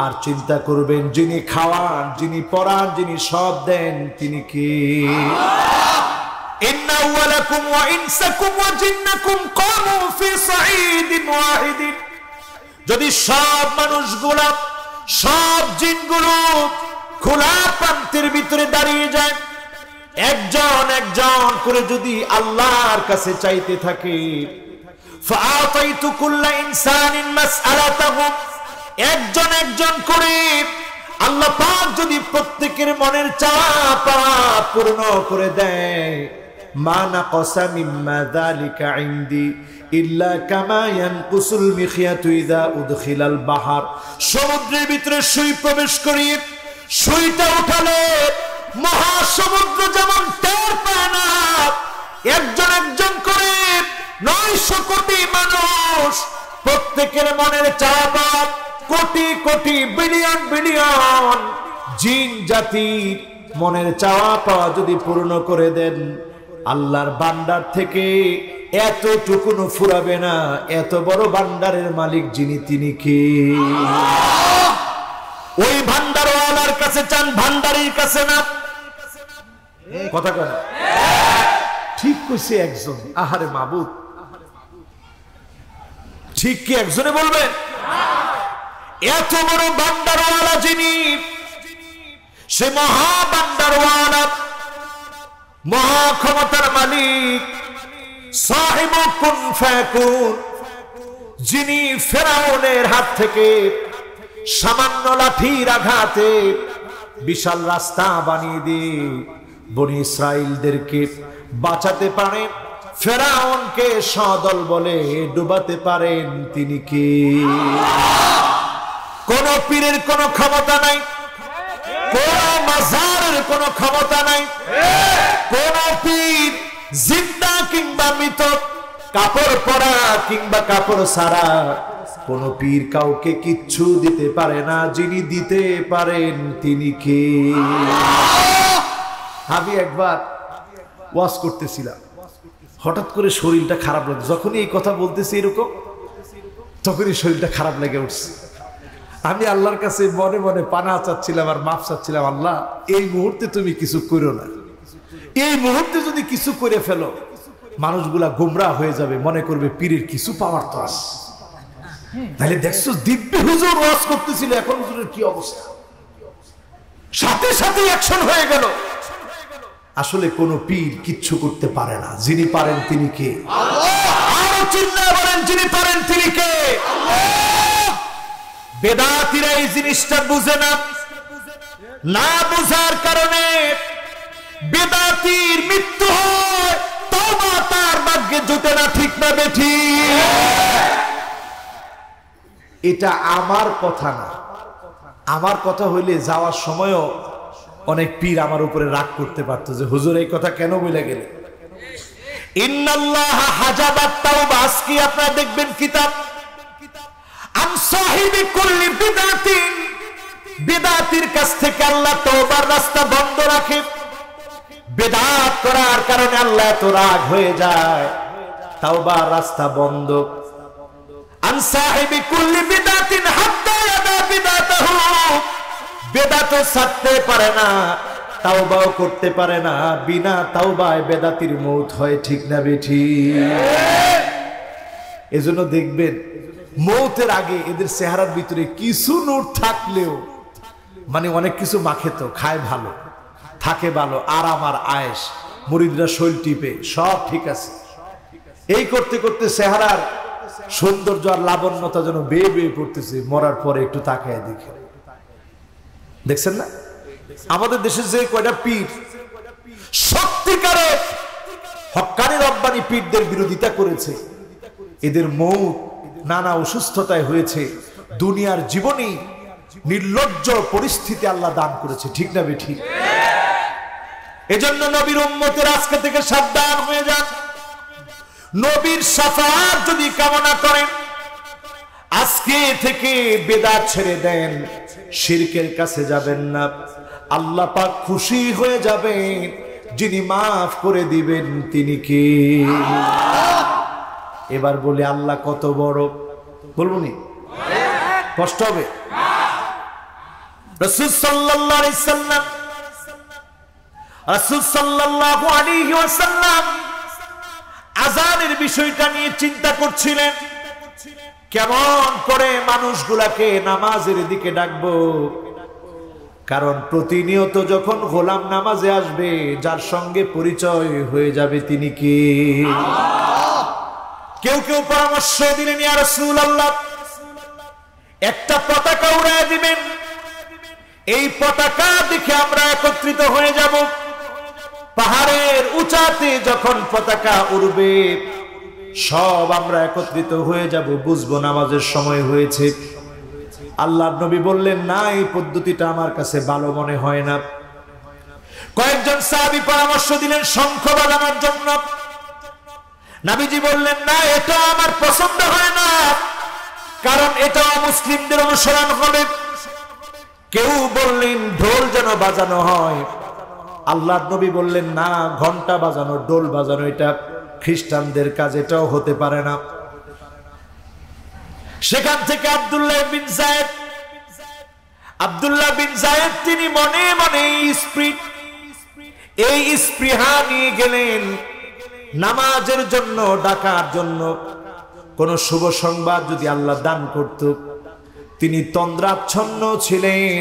আর চিন্তা করবেন, যিনি খাওয়ান, যিনি পড়ান, যিনি সব দেন, তিনি কে? ইন্না আউওয়ালাকুম ওয়া ইনসাকুম ওয়া জিন্নাকুম কামু ফি সাঈদিন ওয়াহিদিন। যদি সব মানুষগুলো, সব জিনগুলো খোলা প্রান্তের ভিতরে দাঁড়িয়ে যায়, একজন একজন করে যদি আল্লাহর কাছে চাইতে থাকে, ফাআতাইতু কুল্লা ইনসানিন মাসআলাতাহু, একজন একজন করে আল্লাহ পাক যদি প্রত্যেকের মনের চাওয়া পূর্ণ করে দেয়, মা নাকাসা মিম্মা যালিকা ইনদি ইল্লা কামা ইয়ানকুসুল মিখিয়াতু ইযা উদখিলাল বাহর। সমুদ্রের ভিতরে সুই প্রবেশ করিয়ে সুইটা উঠালে মহাসমুদ্র যেমন টের পায় না, একজন একজন করে 900 কোটি মানুষ প্রত্যেকের মনের চাওয়া কোটি কোটি বিলিয়ন বিলিয়ন জিন জাতির মনের চাওয়া পাওয়া যদি পূর্ণ করে দেন, আল্লাহর ভান্ডার থেকে এতটুকুনো ফুরাবে না। এত বড় ভান্ডারের মালিক যিনি, তিনি কে? ওই ভান্ডারওয়ালার কাছে চান, ভান্ডারির কাছে না। কথা কয় না? ঠিক কইছে একজন। আহারে মাবুদ, ঠিক কি একজনে বলবেন? এত বড় ভান্ডারওয়ালা যিনি, সে মহা ভান্ডারওয়ালা, মহা ক্ষমতার মালিক, সাহিবু কুন ফায়াকুন, যিনি ফেরাউনের হাত থেকে সামান্য লাঠির আঘাতে বিশাল রাস্তা বানিয়ে দিয়ে বনি ইসরাইলদেরকে বাঁচাতে পারেন, ফেরাউনকে সদল বলে ডুবাতে পারেন, তিনি কে? কোন পীরের কোন ক্ষমতা নাই, কোন মাজারের কোন ক্ষমতা নাই। কোন পীর জিন্দা কিংবা মৃত, কাপড় পরা কিংবা কাপড় ছাড়া, কোন পীর কাউকে কিচ্ছু দিতে পারে না। যিনি দিতে পারেন, তিনি কে? আমি একবার ওয়াজ করতেছিলাম, হঠাৎ করে শরীরটা খারাপ লাগছে। যখনই এই কথা বলতেছি এরকম, তখনই শরীরটা খারাপ লেগে উঠছে। আমি আল্লাহর কাছে মনে মনে পানা চাচ্ছিলাম আর মাফ চাচ্ছিলাম, আল্লাহ এই মুহূর্তে তুমি কিছু করো না। এই মুহূর্তে যদি কিছু করে ফেলো, মানুষগুলা গোমরা হয়ে যাবে, মনে করবে পীরের কিছু পাওয়ার তো আছে। তাহলে দেখছো দিব্যি হুজুর ওয়াজ করতেছিল, এখন হুজুরের কি অবস্থা, সাথে সাথে অ্যাকশন হয়ে গেল। আসলে কোন পীর কিচ্ছু করতে পারে না, যিনি পারেন তিনি কে? আরো চিল্লায় বলেন, যিনি পারেন তিনি কে? বেদাতীরা এই জিনিসটা বুঝে না, না বুঝার কারণে বেদাতীর মৃত্যু হয়, তওবা তার ভাগ্যে জুটে না। ঠিক না বেঠিক? এটা আমার কথা না। আমার কথা হইলে যাওয়ার সময়ও অনেক পীর আমার উপরে রাগ করতে পারতো যে হুজুর এই কথা কেন বলে গেলে। ইন্নাল্লাহা হাজাবাত তাওবা, আজকে আপনারা দেখবেন কিতাব আন সাহিবি কুল্লি বিদআতিন, বিদআতির কাছ থেকে আল্লাহ তওবার রাস্তা বন্ধ রাখে। বিদআত করার কারণে আল্লাহ তো রাগ হয়ে যায়, তওবার রাস্তা বন্ধ। আন সাহিবি কুল্লি বিদআতিন হাত্তা ইয়াদা বিদআতাহু, বেদাত ছাড়তে পারে না, তাওবাও করতে পারে না। বিনা তাওবায় বেদাতির মৌত হয়। ঠিক না বেঠিক? এজন্য দেখবেন মৌতের আগে এদের চেহারার ভিতরে কিছু নোট থাকলেও, মানে অনেক কিছু মাখে, তো খায় ভালো, থাকে ভালো, আরাম আর আয়েশ, মুরিদরা শৈল টিপে, সব ঠিক আছে। এই করতে করতে চেহারার সৌন্দর্য আর লাবণ্যতা যেন বেয়ে বেয়ে পড়তেছে। মরার পরে একটু তাকায় দেখে, দেখছেন না আমাদের দেশে যে কয়টা পীর সত্যিকারের হক্কানি রব্বানি পীরদের বিরোধিতা করেছে, এদের মৌত নানা অসুস্থতায় হয়েছে। দুনিয়ার জীবনী নির্লজ্জ পরিস্থিতি আল্লাহ দান করেছে। ঠিক না বেঠিক? এজন্য নবীর উম্মতের আজকে থেকে সাবধান হয়ে যান। নবীর শাফাআত যদি কামনা করেন, আজকে থেকে বেদাত ছেড়ে দেন, শিরকের কাছে যাবেন না। আল্লাহ পাক খুশি হয়ে যাবেন, যিনি মাফ করে দিবেন তিনি কে? এবার বলি আল্লাহ কত বড়, বলবো নি? কষ্ট হবে? রাসূল সাল্লাল্লাহু আলাইহি সাল্লাম, রাসূল সাল্লাল্লাহু আলাইহি ওয়াসাল্লাম আযানের বিষয়টা নিয়ে চিন্তা করছিলেন, কেমন করে মানুষগুলাকে নামাজের দিকে ডাকবো। কারণ প্রতিনিয়ত যখন গোলাম নামাজে আসবে, যার সঙ্গে পরিচয় হয়ে যাবে তিনি কে? কেউ কেউ পরামর্শ দিলেন, ইয়া রাসূলুল্লাহ, একটা পতাকা উড়ায় দিবেন, এই পতাকা দেখে আমরা একত্রিত হয়ে যাব। পাহাড়ের উঁচাতে যখন পতাকা উড়বে সব আমরা একত্রিত হয়ে যাব, বুঝবো নামাজের সময় হয়েছে। আল্লাহর নবী বললেন, না, এই পদ্ধতিটা আমার কাছে ভালো মনে হয় না। কয়েকজন সাহাবী পরামর্শ দিলেন শঙ্খ বাজানোর জন্য। নবীজি বললেন, না, এটা আমার পছন্দ হয় না, কারণ এটা মুসলিমদের অনুসরণ হবে। কেউ বললেন ঢোল যেন বাজানো হয়। আল্লাহর নবী বললেন, না, ঘন্টা বাজানো, ঢোল বাজানো এটা খ্রিস্টানদের কাজ, এটাও হতে পারে না। সেখান থেকে আব্দুল্লাহ বিন যায়েদ তিনি মনে মনে এই স্পৃহা নিয়ে গেলেন নামাজের জন্য, ডাকার জন্য। কোন শুভ সংবাদ যদি আল্লাহ দান করত, তিনি তন্দ্রাচ্ছন্ন ছিলেন।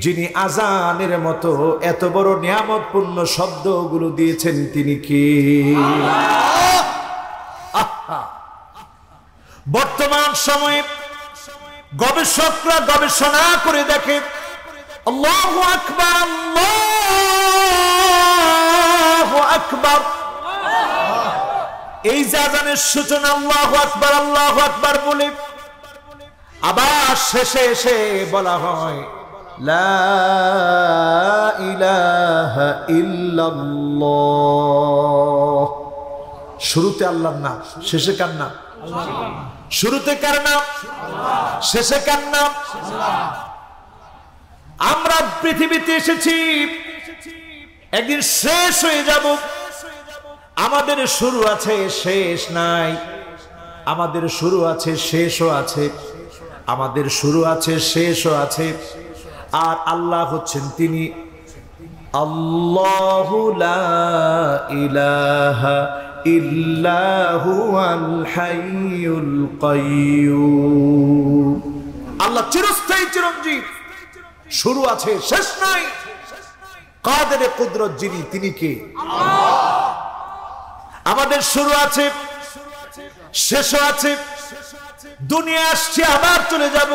যিনি আজানের মতো এত বড় নিয়ামতপূর্ণ শব্দগুলো দিয়েছেন তিনি কে? বর্তমান সময়ে গবেষকরা গবেষণা করে দেখে আল্লাহু আকবার, আল্লাহু আকবার, এই যে আযানের সূচনা আল্লাহু আকবার আল্লাহু আকবার বলে আবার শেষে এসে বলা হয় লা ইলাহা ইল্লাল্লাহ। শুরুতে আল্লাহর নাম, শেষে কার নাম? শুরুতে কার নাম, শেষে কার নাম? আমরা পৃথিবীতে এসেছি, একদিন শেষ হয়ে যাব। আমাদের শুরু আছে, শেষ নাই। আমাদের শুরু আছে, শেষও আছে। আমাদের শুরু আছে, শেষও আছে। আর আল্লাহ হচ্ছেন তিনি আল্লাহু লা ইলাহা ইল্লাহু আল হাইয়ুল কাইয়্যুম। আল্লাহ চিরস্থায়ী, চিরঞ্জীব, শুরু আছে, শেষ নাই। কাদের কুদরত যিনি, তিনি কে? আমাদের শুরু আছে, শেষও আছে। দুনিয়া আসছে, আবার চলে যাব।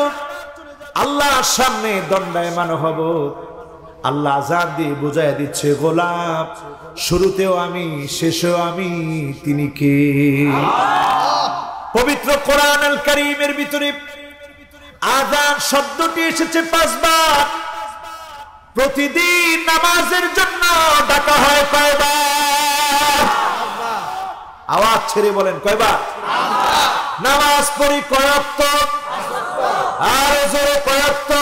আল্লাহর সামনে দণ্ডায়মান হব। আল্লাহ আযান দিয়ে বুঝাইয়া দিচ্ছে, গোলাম, শুরুতেও আমি, শেষেও আমি, তিনি কে? পবিত্র কোরআন আল কারীমের ভিতরে আযান শব্দটি এসেছে 5 বার। প্রতিদিন নামাজের জন্য ডাকা হয় কয়বার? আওয়াজ ছেড়ে বলেন, কয়বার? নামাজ পড়ি কয় ওয়াক্ত? আর জোরে কয় ওয়াক্ত?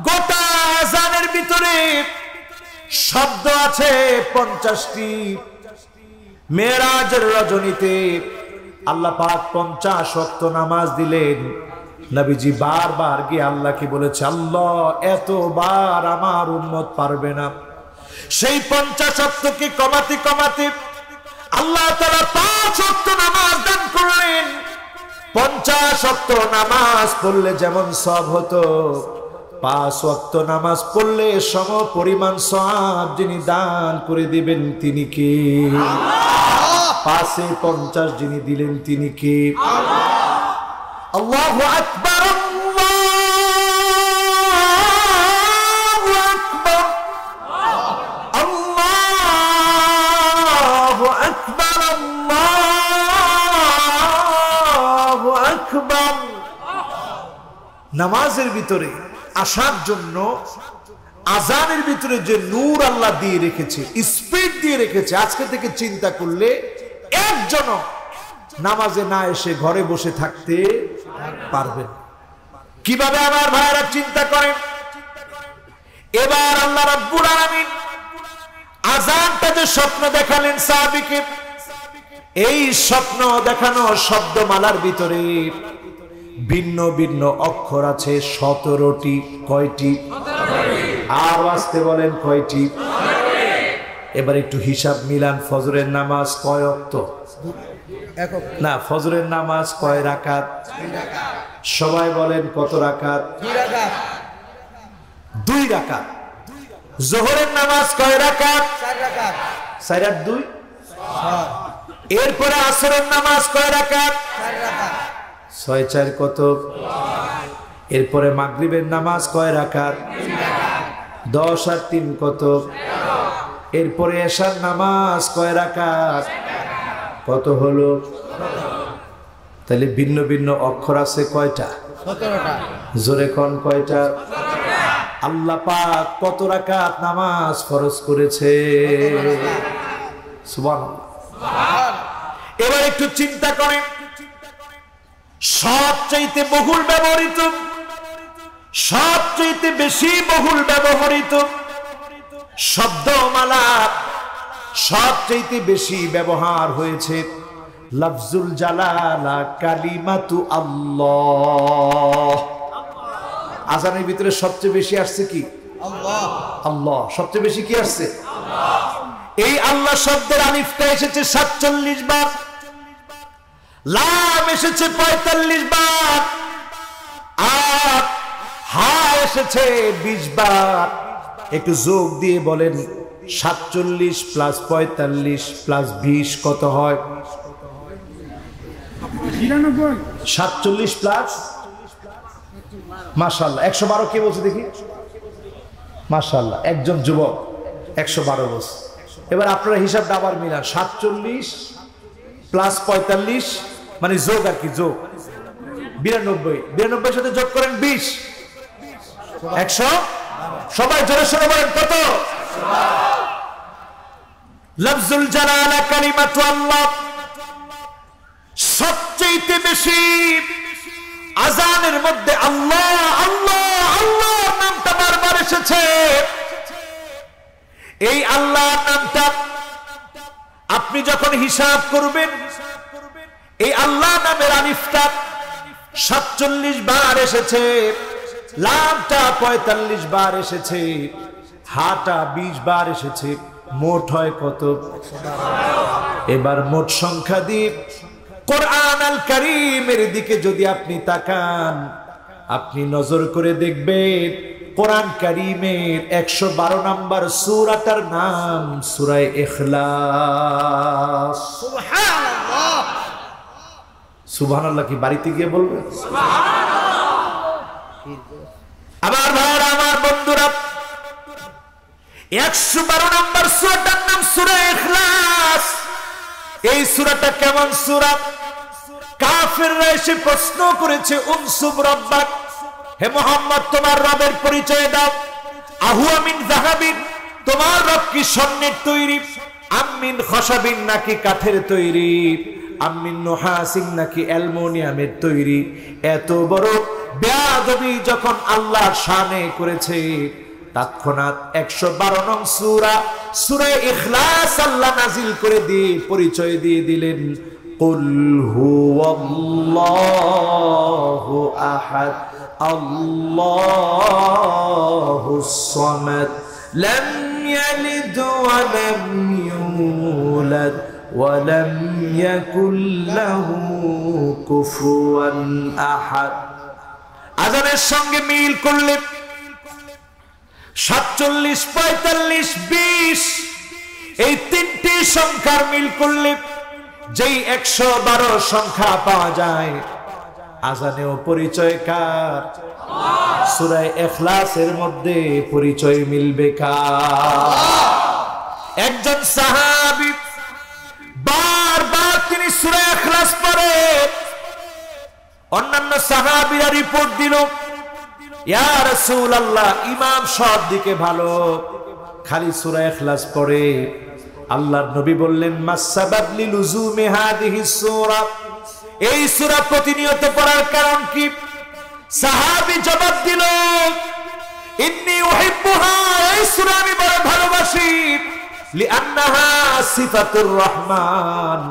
গোটা আযানের ভিতরে শব্দ আছে 50টি। মেরাজের রজনীতে আল্লাহ পাক 50 ওয়াক্ত নামাজ দিলেন। নবীজি বারবার গিয়ে আল্লাহকে বলেছে, আল্লাহ, এতবার আমার উম্মত পারবে না। সেই 50 ওয়াক্তকে কমাতে কমাতে আল্লাহ তাআলা 5 ওয়াক্ত নামাজ দান করলেন। 50 ওয়াক্ত নামাজ পড়লে যেমন সওয়াব হতো, 5 ওয়াক্ত নামাজ পড়লে সম পরিমাণ সওয়াব যিনি দান করে দিবেন তিনি কে? 5 এ 50 যিনি দিলেন তিনি কে? আল্লাহু আকবার, আল্লাহু আকবার, আল্লাহু আকবার, আল্লাহু আকবার। নামাজের ভিতরে আসার জন্য আযানের ভিতরে যে নূর আল্লাহ দিয়ে রেখেছে, স্পিড দিয়ে রেখেছে, আজকে থেকে চিন্তা করলে একজন নামাজে না এসে ঘরে বসে থাকতে পারবেন। কিভাবে আমার ভাইরা চিন্তা করেন। এবার আল্লাহ রাব্বুল আলামিন আযানটা যে স্বপ্ন দেখালেন সাহাবীকে, এই স্বপ্ন দেখানো শব্দমালার ভিতরে ভিন্ন ভিন্ন অক্ষর আছে 17টি। কয়টি? আর আসতে বলেন, কয়টি? এবার একটু হিসাব মিলান। ফজরের নামাজ কয় ওয়াক্ত? না, ফজরের নামাজ কয় রাকাত? সবাই বলেন কত রাকাত? 2 রাকাত। যোহরের নামাজ কয় রাকাত? 4 রাকাত। 4 আর 2 6। এরপরে আসরের নামাজ কয় রাকাত? 4 রাকাত। 6 4 কত? এরপরে মাগরিবের নামাজ কয় রাকাত? 3 রাকাত। 10 আর 3 কত? 13। এরপরে এশার নামাজ কয় রাকাত? কত হলো? তাহলে ভিন্ন ভিন্ন অক্ষর আছে কয়টা? 17টা। জোরে কোন কয়টা? আল্লাহ পাক কত রাকাত নামাজ ফরজ করেছে? সুবহানাল্লাহ। এবার একটু চিন্তা করেন, সবচাইতে বহুল ব্যবহৃত, সবচাইতে বেশি বহুল ব্যবহৃত শব্দমালা, সবচাইতে বেশি ব্যবহার হয়েছে লফজুল জালালা কালিমাতু আল্লাহ। আজানের ভিতরে সবচেয়ে বেশি আসছে কি? আল্লাহ। আল্লাহ। সবচেয়ে বেশি কি আসছে? এই আল্লাহ শব্দের আলিফটা এসেছে 47 বার, লাম এসেছে 45 বার, আর হা এসেছে 20 বার। একটু যোগ দিয়ে বলেন 47 প্লাস 45 প্লাস 20 কত হয়? 47 প্লাস, মাশাআল্লাহ 112। কে বলছে দেখি? মাশাআল্লাহ, একজন যুবক 112 বলছে। এবার আপনারা হিসাবটা আবার মিলান, 47 প্লাস 45 মানে যোগ আর কি, যোগ 92, 92 সাথে যোগ করেন 20, 100। সবাই জোরে সোরে বলেন কত? লফজুল জালালা কালিমাতু আল্লাহ। সবচেয়ে বেশি আজানের মধ্যে আল্লাহ আল্লাহ আল্লাহ নামটা বারবার এসেছে। এই আল্লাহ নামটা আপনি যখন হিসাব করবেন, এই আল্লাহ নামের আলিফটা 47 বার এসেছে, লামটা 45 বার এসেছে, হাটা 20 বার এসেছে, মোট হয় কত? এবার মোট সংখ্যা দিয়ে কোরআন আল কারীমের দিকে যদি আপনি তাকান, আপনি নজর করে দেখবেন কোরআন কারীমের 112 নম্বর সূরাটার নাম সূরা ইখলাস। সুবহানাল্লাহ। সুবহানাল্লাহ কি বাড়িতে গিয়ে বলবেন? আমার ভাইরা, আমার বন্ধুরা, 112 নম্বর সূরাটার নাম সূরা ইখলাস। এই সূরাটা কেমন সূরা? কাফিররা এসে প্রশ্ন করেছে, উনসুব রব্বাক, হে মুহাম্মদ তোমার রবের পরিচয় দাও। আহুয়া মিন যাহাবিন, তোমার রব কি স্বর্ণের তৈরি? আমিন খসাবিন, নাকি কাঠের তৈরি? আমিন নুহাসিন, নাকি অ্যালুমিনিয়ামের তৈরি? এত বড় বেয়াদবি যখন আল্লাহর শানে করেছে, তৎক্ষণাৎ 112 নং সূরা সূরা ইখলাস আল্লাহ নাজিল করে দিয়ে পরিচয় দিয়ে দিলেন, কুল হুয়াল্লাহু আহাদ আল্লাহুস সামাদ লাম ইয়ালিদ ওয়া লাম ইউলাদ ওয়া লাম ইয়াকুল লাহু কুফুয়ান আহাদ। আযানের সঙ্গে মিল করলে 47, 45, 20 এই তিনটি সংখ্যার মিল করলে যেই 112 সংখ্যা পাওয়া যায়, আযানেও পরিচয় কার? সূরা ইখলাসের মধ্যে পরিচয় মিলবে কার? একজন সাহাবী বারবার তিনি সূরা ইখলাস পড়ে, অন্যান্য সাহাবীরা রিপোর্ট দিল, ইয়া রাসূলুল্লাহ ইমাম সব দিকে ভালো, খালি সূরা ইখলাস পড়ে। আল্লাহর নবী বললেন, মাসসাবাব লিলুজুমি হাদিহিস সূরা, এই সূরা প্রতিনিয়ত পড়ার কারণ কি? সাহাবী জবাব দিল, ইন্নী উহিব্বুহা, এই সূরা আমি বড় ভালোবাসি, লিআন্নাহা সিফাতুর রহমান,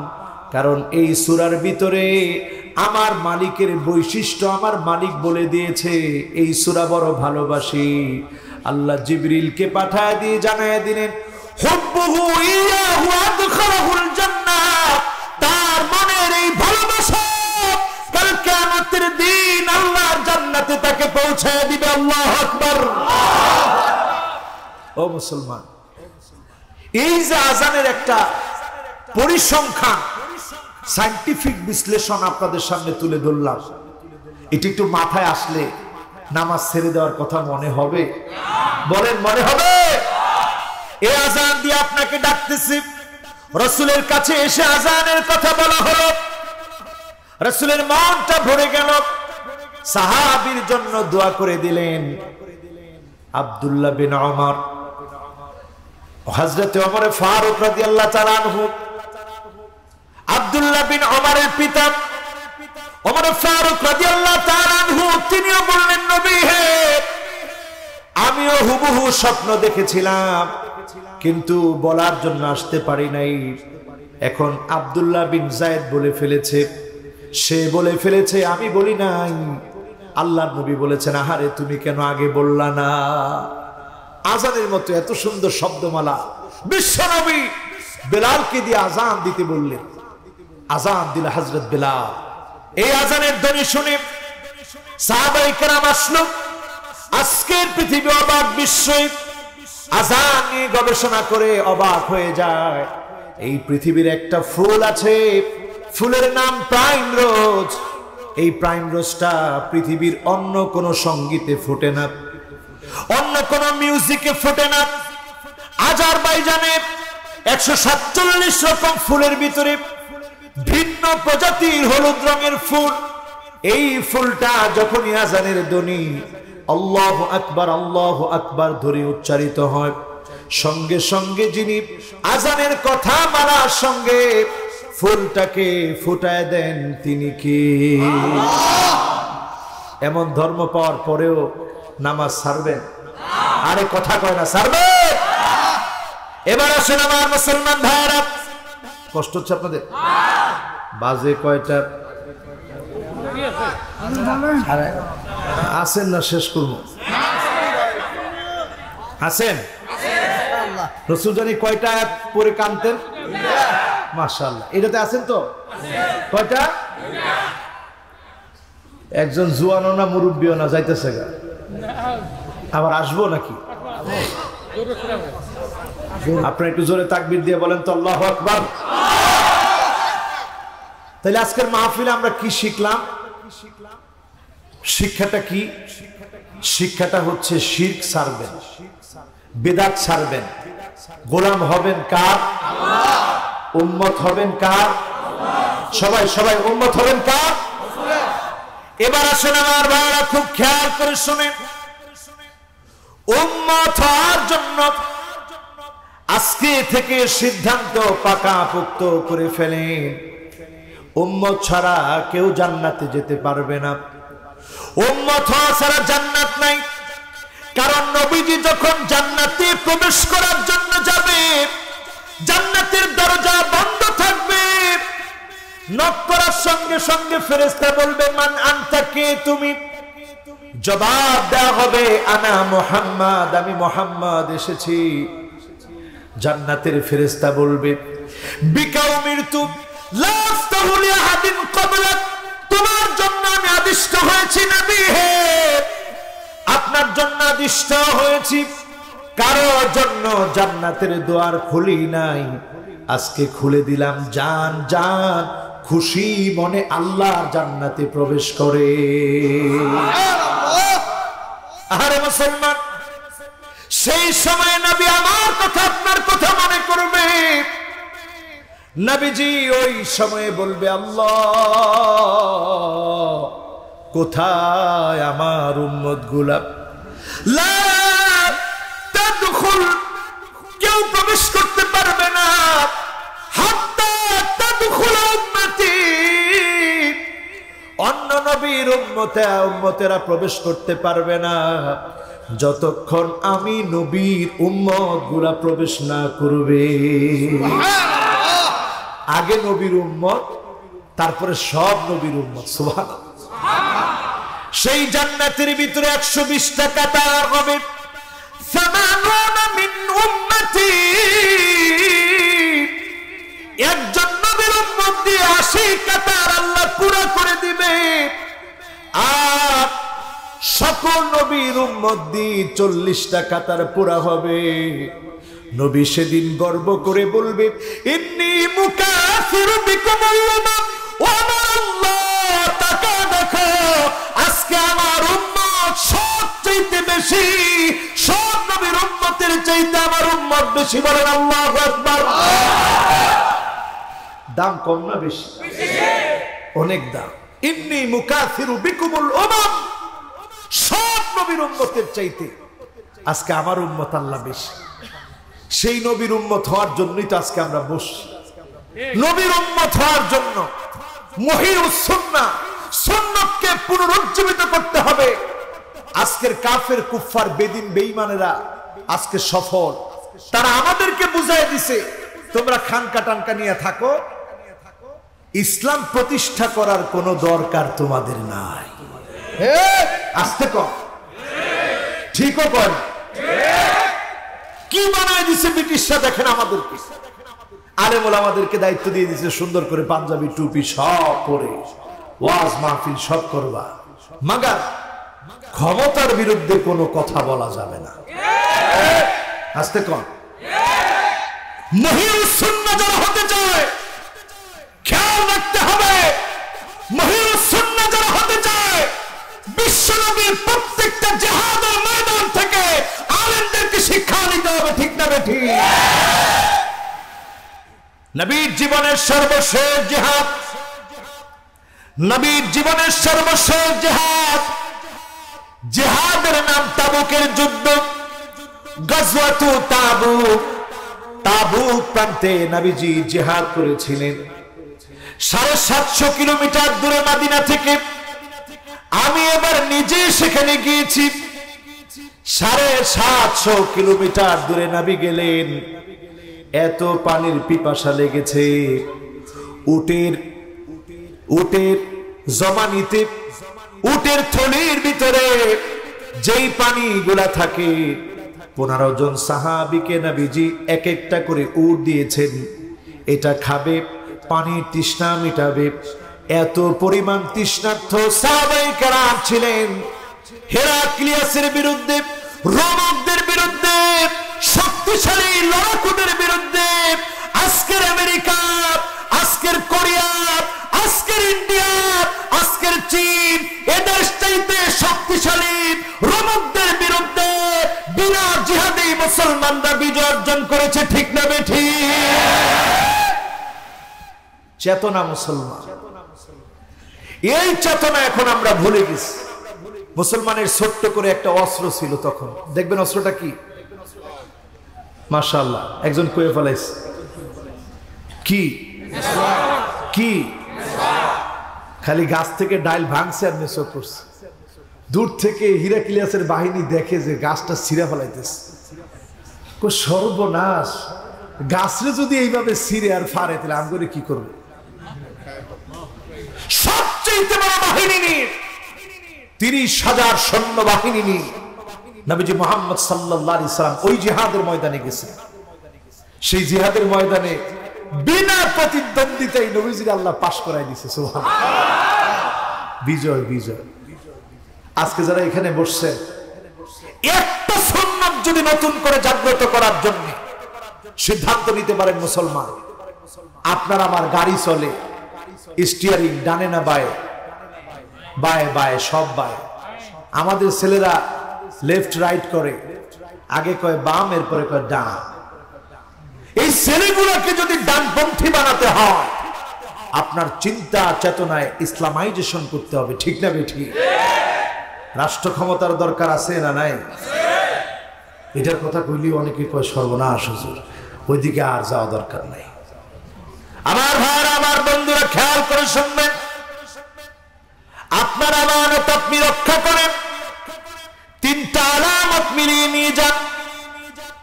কারণ এই সূরার ভিতরে আমার মালিকের বৈশিষ্ট্য আমার মালিক বলে দিয়েছে, এই সূরা বড় ভালোবাসি। আল্লাহ জিবরিলকে পাঠায় দিয়ে জানায় দিলেন, হুব্বুহু ইয়াহু আদখালাহুল জান্নাহ, তার মনের এই ভালোবাসা কাল কিয়ামতের দিন আল্লাহর জান্নাতে তাকে পৌঁছায় দিবে। আল্লাহু আকবার। ও মুসলমান, এই যে আযানের একটা পরিসংখ্যান, সায়েন্টিফিক বিশ্লেষণ আপনাদের সামনে তুলে ধরলাম, এটি একটু মাথায় আসলে নামাজ ছেড়ে দেওয়ার কথা মনে হবে? বলেন মনে হবে? এই আজান দিয়ে আপনাকে ডাকতেছি। রাসূলের কাছে এসে আজানের কথা বলা হলো, রাসূলের মনটা ভরে গেল। সাহাবীর জন্য দোয়া করে দিলেন। আব্দুল্লাহ বিন ওমর, হযরত ওমর ফারুক রাদিয়াল্লাহু তাআলা আনহু, আব্দুল্লাহ বিন ওমরের পিতা ওমর ফারুক রাদিয়াল্লাহু তাআলা আনহু তিনিও বললেন, নবী হে, আমিও হুবহু স্বপ্ন দেখেছিলাম, কিন্তু বলার জন্য আসতে পারি নাই। এখন আব্দুল্লাহ বিন যায়েদ বলে ফেলেছে, সে বলে ফেলেছে, আমি বলি নাই। আল্লাহর নবী বলেছেন, আহারে তুমি কেন আগে বললা না? আজানের মতো এত সুন্দর শব্দমালা বিশ্ব নবী বেলালকে দিয়ে আজান দিতে বললেন। আজান দিল হযরত বেলাল। এই আজানের ধ্বনি শুনে সাহাবায়ে কেরাম আসলো। আজকের পৃথিবী অবাক, বিশ্ব আজান নিয়ে গবেষণা করে অবাক হয়ে যায়। এই পৃথিবীর একটা ফুল আছে, ফুলের নাম প্রাইম রোজ। এই প্রাইম রোজটা পৃথিবীর অন্য কোন সঙ্গীতে ফোটে না, অন্য কোন মিউজিকে ফোটে না। আজারবাইজানে 147 রকম ফুলের ভিতরে ভিন্ন প্রজাতির হলুদ রঙের ফুল। এই ফুলটা যখনই আজানের ধ্বনি আল্লাহু আকবার ধরে উচ্চারিত হয়, সঙ্গে সঙ্গে যিনি আজানের কথা মানার সঙ্গে ফুলটাকে ফুটায় দেন তিনি কি? এমন ধর্ম পাওয়ার পরেও নামাজ ছাড়বেন? আরে কথা কয় না, ছাড়বেন? এবার আসেন আমার মুসলমান ভাইরা, কষ্ট হচ্ছে আপনাদের? বাজে কয়টা? আসেন না, শেষ করবো। আসেন? রাসূল জানি কয়টা আয়াত পড়ে কানতেন? মাশাআল্লাহ। এটাতে আছেন তো? কয়টা? একজন জুয়ানও না মুরব্বিও না, যাইতেছে গা। আবার আসবো নাকি? আপনারা একটু জোরে তাকবীর দিয়ে বলেন তো আল্লাহু আকবার। তাহলে আজকের মাহফিলে আমরা কি শিখলাম? শিক্ষাটা কি? শিক্ষাটা হচ্ছে শিরক ছাড়বেন, বিদআত ছাড়বেন, গোলাম হবেন কার? আল্লাহ। উম্মত হবেন কার? আল্লাহ। সবাই সবাই উম্মত হবেন কার? আল্লাহ। এবার আসেন আমার ভাইরা, খুব খেয়াল করে শুনেন। উম্মত হওয়ার জন্য আজকে থেকে সিদ্ধান্ত পাকাপোক্ত করে ফেলেন। উম্মত ছাড়া কেউ জান্নাতে যেতে পারবে না। উম্মত হওয়া ছাড়া জান্নাত নাই। কারণ নবীজি যখন জান্নাতে প্রবেশ করার জন্য যাবে, জান্নাতের দরজা বন্ধ থাকবে। নক করার সঙ্গে সঙ্গে ফেরেশতা বলবে, মান আনতা, কে তুমি? জবাব দেওয়া হবে, আনা মুহাম্মদ, আমি মুহাম্মদ এসেছি। জান্নাতের ফেরেশতা বলবে, বিকাউমিরতু লা আফতাহু লিআহাদিন ক্বাবলাক, তোমার জন্য আমি আদিষ্ট হয়েছি নবী হে, আপনার জন্য আদিষ্ট হয়েছি। কারোর জন্য জান্নাতের দুয়ার খুলি নাই, আজকে খুলে দিলাম। জান জান খুশি মনে আল্লাহর জান্নাতে প্রবেশ করে। আরে মুসলমান, সেই সময় নবী আমার কথা আপনার কথা মনে করবে। নবীজি ওই সময়ে বলবে, আল্লাহ কোথায় আমার উম্মত গুলা? লা তাদখুল, কেউ প্রবেশ করতে পারবে না। হাত্তা তাদখুল উম্মতি, অন্য নবীর উম্মতেরা প্রবেশ করতে পারবে না যতক্ষণ আমি নবীর উম্মত গুলা প্রবেশ না করবে। আগে নবীর উম্মত, তারপরে সব নবীর উম্মত। সুবহানাল্লাহ। সেই জান্নাতের ভিতরে 120টা কাতার হবে। সামানুনা মিন উম্মতি, একজন নবীর উম্মত দিয়ে 80 কাতার আল্লাহ পুরো করে দিবে। আর সকল নবীর উম্মত দিয়ে 40টা কাতার পুরা হবে। নবী সেদিন গর্ব করে বলবে, ইন্নী মুকাফিরু বিকুমুল উমাম, ও আমার আল্লাহ তাকা দেখো, আজকে আমার উম্মত সবচেয়ে বেশি সব নবীর উম্মতের চাইতে আমার উম্মত বেশি, বলেন আল্লাহু আকবার। দাম কম না বেশি? অনেক দাম। ইন্নী মুকাসিরু বিকুমুল উমাম, সব নবীর উম্মতের চাইতে আজকে আমার উম্মত আল্লাহ বেশি। সেই নবীর উম্মত হওয়ার জন্যই তো আজকে আমরা বসছি। নবীর উম্মত হওয়ার জন্য মুহিউস সুন্নাহ, সুন্নাতকে পুনরুজ্জীবিত করতে হবে। আজকের কাফের কুফফার বেদিন বেঈমানেরা আজকে সফল। তারা আমাদেরকে বুঝায় দিছে তোমরা খানকা টানকা নিয়ে থাকো, ইসলাম প্রতিষ্ঠা করার কোনো দরকার তোমাদের নাই। আসতে কম, ঠিকও কর। কি বানায় দিছে ব্রিটিশরা দেখেন আমাদেরকে। আলেমুল আমাদেরকে দায়িত্ব দিয়ে দিছে সুন্দর করে পাঞ্জাবি টুপি সব পরে ওয়াজ মাহফিল সব করবা, মাগার ক্ষমতার বিরুদ্ধে কোনো কথা বলা যাবে না। আসতে কম। মুহিউস সুন্নাহ যারা হতে চায় খেয়াল রাখতে হবে, মুহিউস সুন্নাহ যারা হতে চায় বিশ্বনবীর প্রত্যেকটা জিহাদের ময়দান থেকে আলেমদেরকে শিক্ষা নিতে হবে, ঠিক না বেঠিক? নবীর জীবনের সর্বশেষ জিহাদ, নবীর জীবনের সর্বশেষ জিহাদ, জিহাদের নাম তাবুকের যুদ্ধ, গজওয়াতু তাবুক। তাবুক প্রান্তে নবীজি জিহাদ করেছিলেন 750 কিলোমিটার দূরে মদিনা থেকে। আমি এবার নিজে সেখানে গিয়েছি। 750 কিলোমিটার দূরে নবী গেলেন। এত পানির পিপাসা লেগেছে, উটের জমানিতে, উটের থলির ভিতরে যেই পানিগুলা থাকে 15 জন সাহাবীকে নবীজি এক একটা করে উট দিয়েছেন। এটা খাবে, পানির তৃষ্ণা মিটাবে। এত পরিমাণ তৃষ্ণার্থ সাহাবায়ে কেরাম ছিলেন। হেরাক্লিয়াসের বিরুদ্ধে, রোমকদের বিরুদ্ধে, শক্তিশালী লড়াকুদের বিরুদ্ধে আজকের আমেরিকা, আজকের কোরিয়া, আজকের ইন্ডিয়া, আজকের চীন, এদের চাইতে শক্তিশালী রোমকদের বিরুদ্ধে বিনা জিহাদে মুসলমানরা বিজয় অর্জন করেছে, ঠিক না বেঠিক? চেতনা মুসলমান, এই চেতনা এখন আমরা ভুলে গেছি। মুসলমানের ছোট্ট করে একটা অস্ত্র ছিল তখন, দেখবেন অস্ত্রটা কি? মাশাআল্লাহ, একজন কয়ে ফেলাইছে। কি কি? খালি গাছ থেকে ডাইল ভাঙছে আর মেসো করছে। দূর থেকে হিরাক্লিয়াসের বাহিনী দেখে যে গাছটা ছিঁড়ে ফেলাইতেছে। সর্বনাশ, গাছরে যদি এইভাবে ছিঁড়ে আর ফাড়ে তাহলে আমি করে কি করবো? সবচেয়ে বড় বাহিনী নিয়ে 30,000 সৈন্য বাহিনী নিয়ে নবীজি মুহাম্মদ সাল্লাল্লাহু আলাইহি সাল্লাম ওই জিহাদের ময়দানে গেছেন। সেই জিহাদের ময়দানে বিনা প্রতিদ্বন্দ্বিতায় নবীজির আল্লাহ পাশ করাই দিয়েছে। সুবহানাল্লাহ, বিজয় বিজয়। আজকে যারা এখানে বসছেন, একটা সুন্নাত যদি নতুন করে জাগ্রত করার জন্য সিদ্ধান্ত নিতে পারেন মুসলমান, আপনার আমার গাড়ি চলে স্টিয়ারিং ডানে না বায়ে, বায়ে বায়ে, সব বায়ে। আমাদের ছেলেরা লেফট রাইট করে, আগে কয় বাম, এরপরে কয় ডান। এই ছেলেগুলোকে যদি ডানপন্থী বানাতে হয়, আপনার চিন্তা চেতনায় ইসলামাইজেশন করতে হবে, ঠিক না বেঠিক? রাষ্ট্র ক্ষমতার দরকার আছে না নাই? এটার কথা কইলেই অনেকে কয় সর্বনাশ হুজুর, ওইদিকে আর যাওয়া দরকার নাই। আমার ভাইরা, আমার বন্ধুরা, খেয়াল করে শুনবেন। আপনার আমানত আপনি রক্ষা করেন, 3টা আলামত মিলিয়ে নিয়ে যান।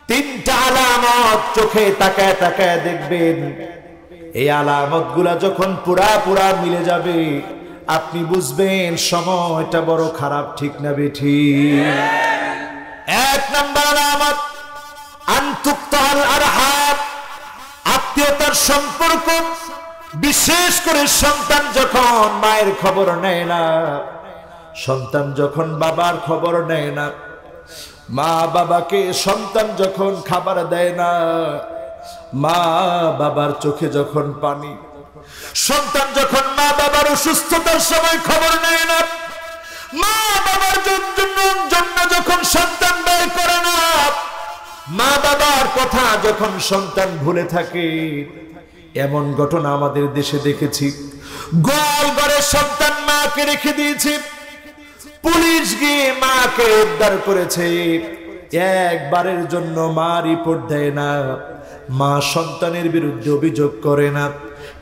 3টা আলামত চোখে তাকায় তাকায় দেখবেন। এই আলামত গুলা যখন পুরা পুরা মিলে যাবে, আপনি বুঝবেন সময়টা বড় খারাপ, ঠিক না বেঠিক? 1 নম্বর আলামত আনতুক্তাল আরহাম, আত্মীয়তার সম্পর্ক। বিশেষ করে সন্তান যখন মায়ের খবর নেয় না, সন্তান যখন বাবার খবর নেয় না, মা বাবাকে সন্তান যখন খাবার দেয় না, মা বাবার চোখে যখন পানি, সন্তান যখন মা বাবার অসুস্থতার সময় খবর নেয় না, মা বাবার জন্য যখন সন্তান ব্যয় করে না, মা বাবার কথা যখন সন্তান ভুলে থাকে, এমন ঘটনা আমাদের দেশে দেখেছি। গোল ঘরে সন্তান মাকে রেখে দিয়েছে, পুলিশ গিয়ে মাকে উদ্ধার করেছে। একবারের জন্য মা রিপোর্ট দেয় না, মা সন্তানের বিরুদ্ধে অভিযোগ করে না।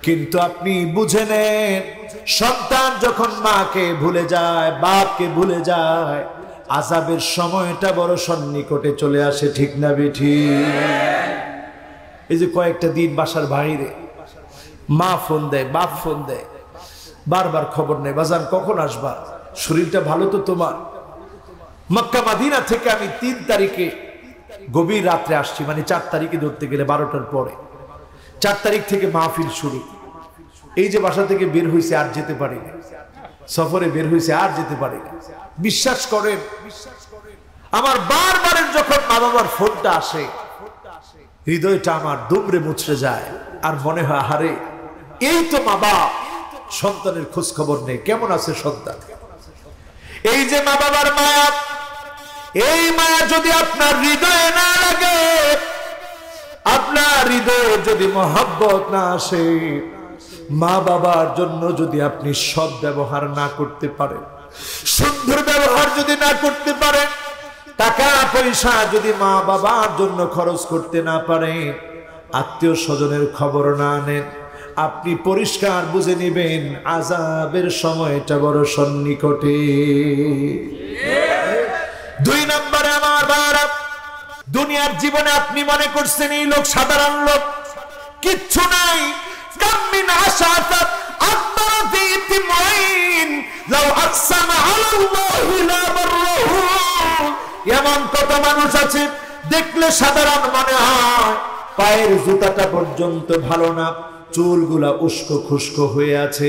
কিন্তু আপনি বুঝে নেন, সন্তান যখন মাকে ভুলে যায়, বাপকে ভুলে যায়, আযাবের সময়টা বড় সন্নিকটে চলে আসে, ঠিক না বেঠি? এই যে কয়েকটা দিন বাসার বাইরে মা ফোন দেয়, বাপ ফোন দেয়, বারবার খবর নেই, বাজান কখন আসবা, শরীরটা ভালো তো তোমার? মক্কা মাদিনা থেকে আমি 3 তারিখে গভীর রাত্রে আসছি, মানে 4 তারিখে ধরতে গেলে 12টার পরে। 4 তারিখ থেকে মাহফিল শুরু। এই যে বাসা থেকে বের হয়েছে আর যেতে পারি না, সফরে বের হয়েছে আর যেতে পারি না। বিশ্বাস করেন, আমার বারবারের যখন মা বাবার ফোনটা আসে, হৃদয়টা আমার দুমড়ে মুচড়ে যায়, আর মনে হয় হারে এই তো মা বাপ, সন্তানের খোঁজ খবর নেই, কেমন আছে সন্তান। এই যে মা বাবার মায়া, এই মায়া যদি আপনার হৃদয়ে না লাগে, আপনার হৃদয়ে যদি মহব্বত না আসে, মা বাবার জন্য যদি আপনি সৎ ব্যবহার না করতে পারেন, সুন্দর ব্যবহার যদি না করতে পারেন, টাকা পয়সা যদি মা বাবার জন্য খরচ করতে না পারেন, আত্মীয় স্বজনের খবর না নেন, আপনি পরিষ্কার বুঝে নেবেন আযাবের সময়টা বড় সন্নিকটে। 2 নম্বরে আমার ভাইরা, দুনিয়ার জীবনে আপনি মনে করছেন এই লোক সাধারণ লোক, কিচ্ছু নাই। কামিন আশাতাত আত্মারাতি মুইন লাউ আকসামা আলাল্লাহি লা বাররহু। এমন কত মানুষ আছে দেখলে সাধারণ মনে হয়, পায়ের জুতাটা পর্যন্ত ভালো না, চুলগুলা উস্কো খুস্কো হয়ে আছে,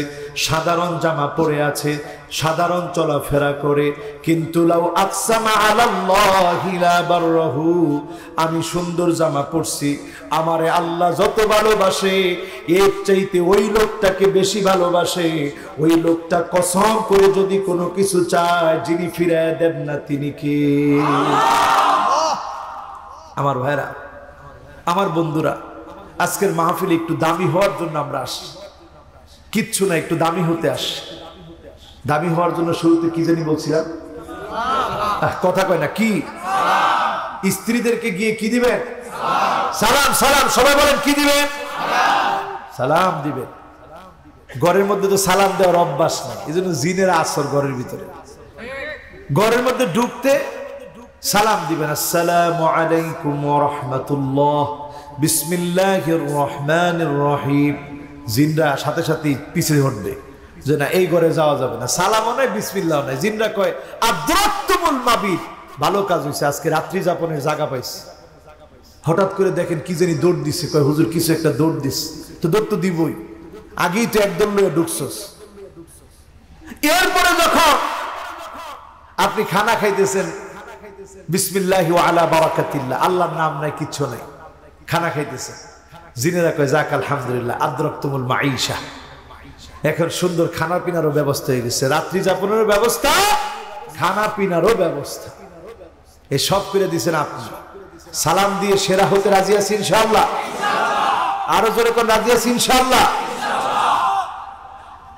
সাধারণ জামা পরে আছে, সাধারণ চলাফেরা করে, কিন্তু লাউ আকসামা আলাল্লাহি লা বাররহু, আমি সুন্দর জামা পরছি, আমারে আল্লাহ যত ভালোবাসে এর চাইতে ওই লোকটাকে বেশি ভালোবাসে। ওই লোকটা কসম করে যদি কোনো কিছু চায়, যিনি ফিরায় দেন না তিনি কে? আমার ভাইরা, আমার বন্ধুরা, আজকের মাহফিলে একটু দামি হওয়ার জন্য আমরা আসি, কিচ্ছু না, একটু দামি হতে আসি। দামি হওয়ার জন্য শুরুতে কি জানি বলছিলাম, কথা কয় না কি? স্ত্রীদেরকে গিয়ে কি দিবেন? সালাম। সালাম সবাই বলেন, কি দিবেন? সালাম দিবেন। ঘরের মধ্যে তো সালাম দেওয়ার অভ্যাস নেই, এই জন্য জিনের আসর ঘরের ভিতরে। ঘরের মধ্যে ঢুকতে সালাম দিবেন, আসসালামু আলাইকুম ওয়া রাহমাতুল্লাহ, বিসমিল্লাহির রহমানির রহিম। জিনরা সাথে সাথে পিছিয়ে হটবে যে না, এই ঘরে যাওয়া যাবে না, সালামও নাই, বিসমিল্লাহ নাই। জিনরা কয় আদ্রাক্তুমুল মাবিত, ভালো কাজ হয়েছে, আজকে রাত্রি যাপনের জায়গা পাইছে। হঠাৎ করে দেখেন কি জানি দৌড় দিচ্ছে, কয় হুজুর কিছু একটা দৌড় দিস, তো দৌড় তো দিবই, আগেই তো একদম লোক ঢুকছস। এরপরে যখন আপনি খানা খাইতেছেন, বিসমিল্লাহি ওয়া আলা বারাকাতিল্লাহ, আল্লাহর নাম নাই, কিচ্ছু নাই, খানা খাইতেছেন, জিনেরা কয় যাক আলহামদুলিল্লাহ, আদ্রাক্তুমুল মাঈশা। এখন সুন্দর খানা পিনারও ব্যবস্থা হয়ে গেছে, রাত্রি যাপনেরও ব্যবস্থা, খানা পিনারও ব্যবস্থা, এই সব করে দিয়েছেন আপনি। সালাম দিয়ে সেরা হতে রাজি আছি ইনশাআল্লাহ? আরো জোরে কোন রাজি আছি ইনশাআল্লাহ?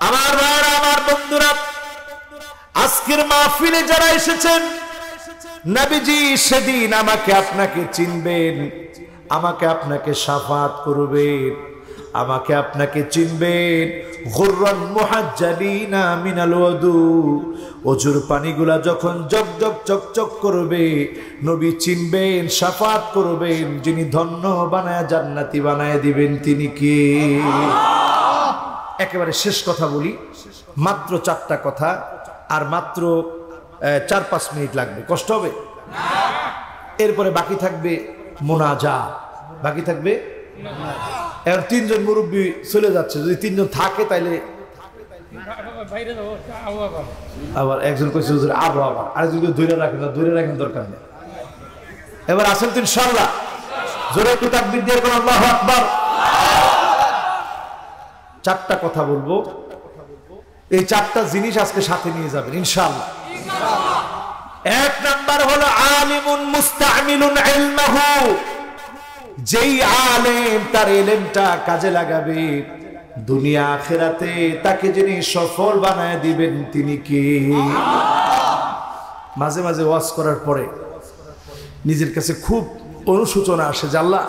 আমার ভাইরা, আমার বন্ধুরা, আজকের মাহফিলে যারা এসেছেন, নবীজি সেদিন আমাকে আপনাকে চিনবেন, আমাকে আপনাকে শাফাত করবেন, আমাকে আপনাকে চিনবেন। গুররান মুহাজ্জালিনা মিনাল ওয়াদু, ওজুর পানিগুলা যখন জক জক চকচক করবে, নবী চিনবেন, শাফাত করবেন, যিনি ধন্য বানায় জান্নাতি বানায় দিবেন তিনি কে? একেবারে শেষ কথা বলি, মাত্র 4টা কথা, আর মাত্র 4-5 মিনিট লাগবে, কষ্ট হবে? এরপরে বাকি থাকবে মোনাজাত, বাকি থাকবে। এখন 3 জন মুরব্বী চলে যাচ্ছে, যদি 3 জন থাকে তাইলে আবার একজন কইছে হুজুর আবো, আবার আরেকজন ধরে রাখেন না, ধরে রাখেন দরকার নেই। এবার আসেন তো ইনশাআল্লাহ, জোরে একটু তাকবীর দিয়ে বলুন আল্লাহু আকবার। 4টা কথা বলবো, এই 4টা জিনিস আজকে সাথে নিয়ে যাবেন ইনশাআল্লাহ। এক নাম্বার হলো আলিমুন মুস্তামিলুন ইলমাহু, যেই আলেম তার ইলমটা কাজে লাগাবে দুনিয়া আখিরাতে তাকে যিনি সফল বানায় দিবেন তিনি কে? মাঝে মাঝে ওয়াজ করার পরে নিজের কাছে খুব অনুশোচনা আসে যে আল্লাহ,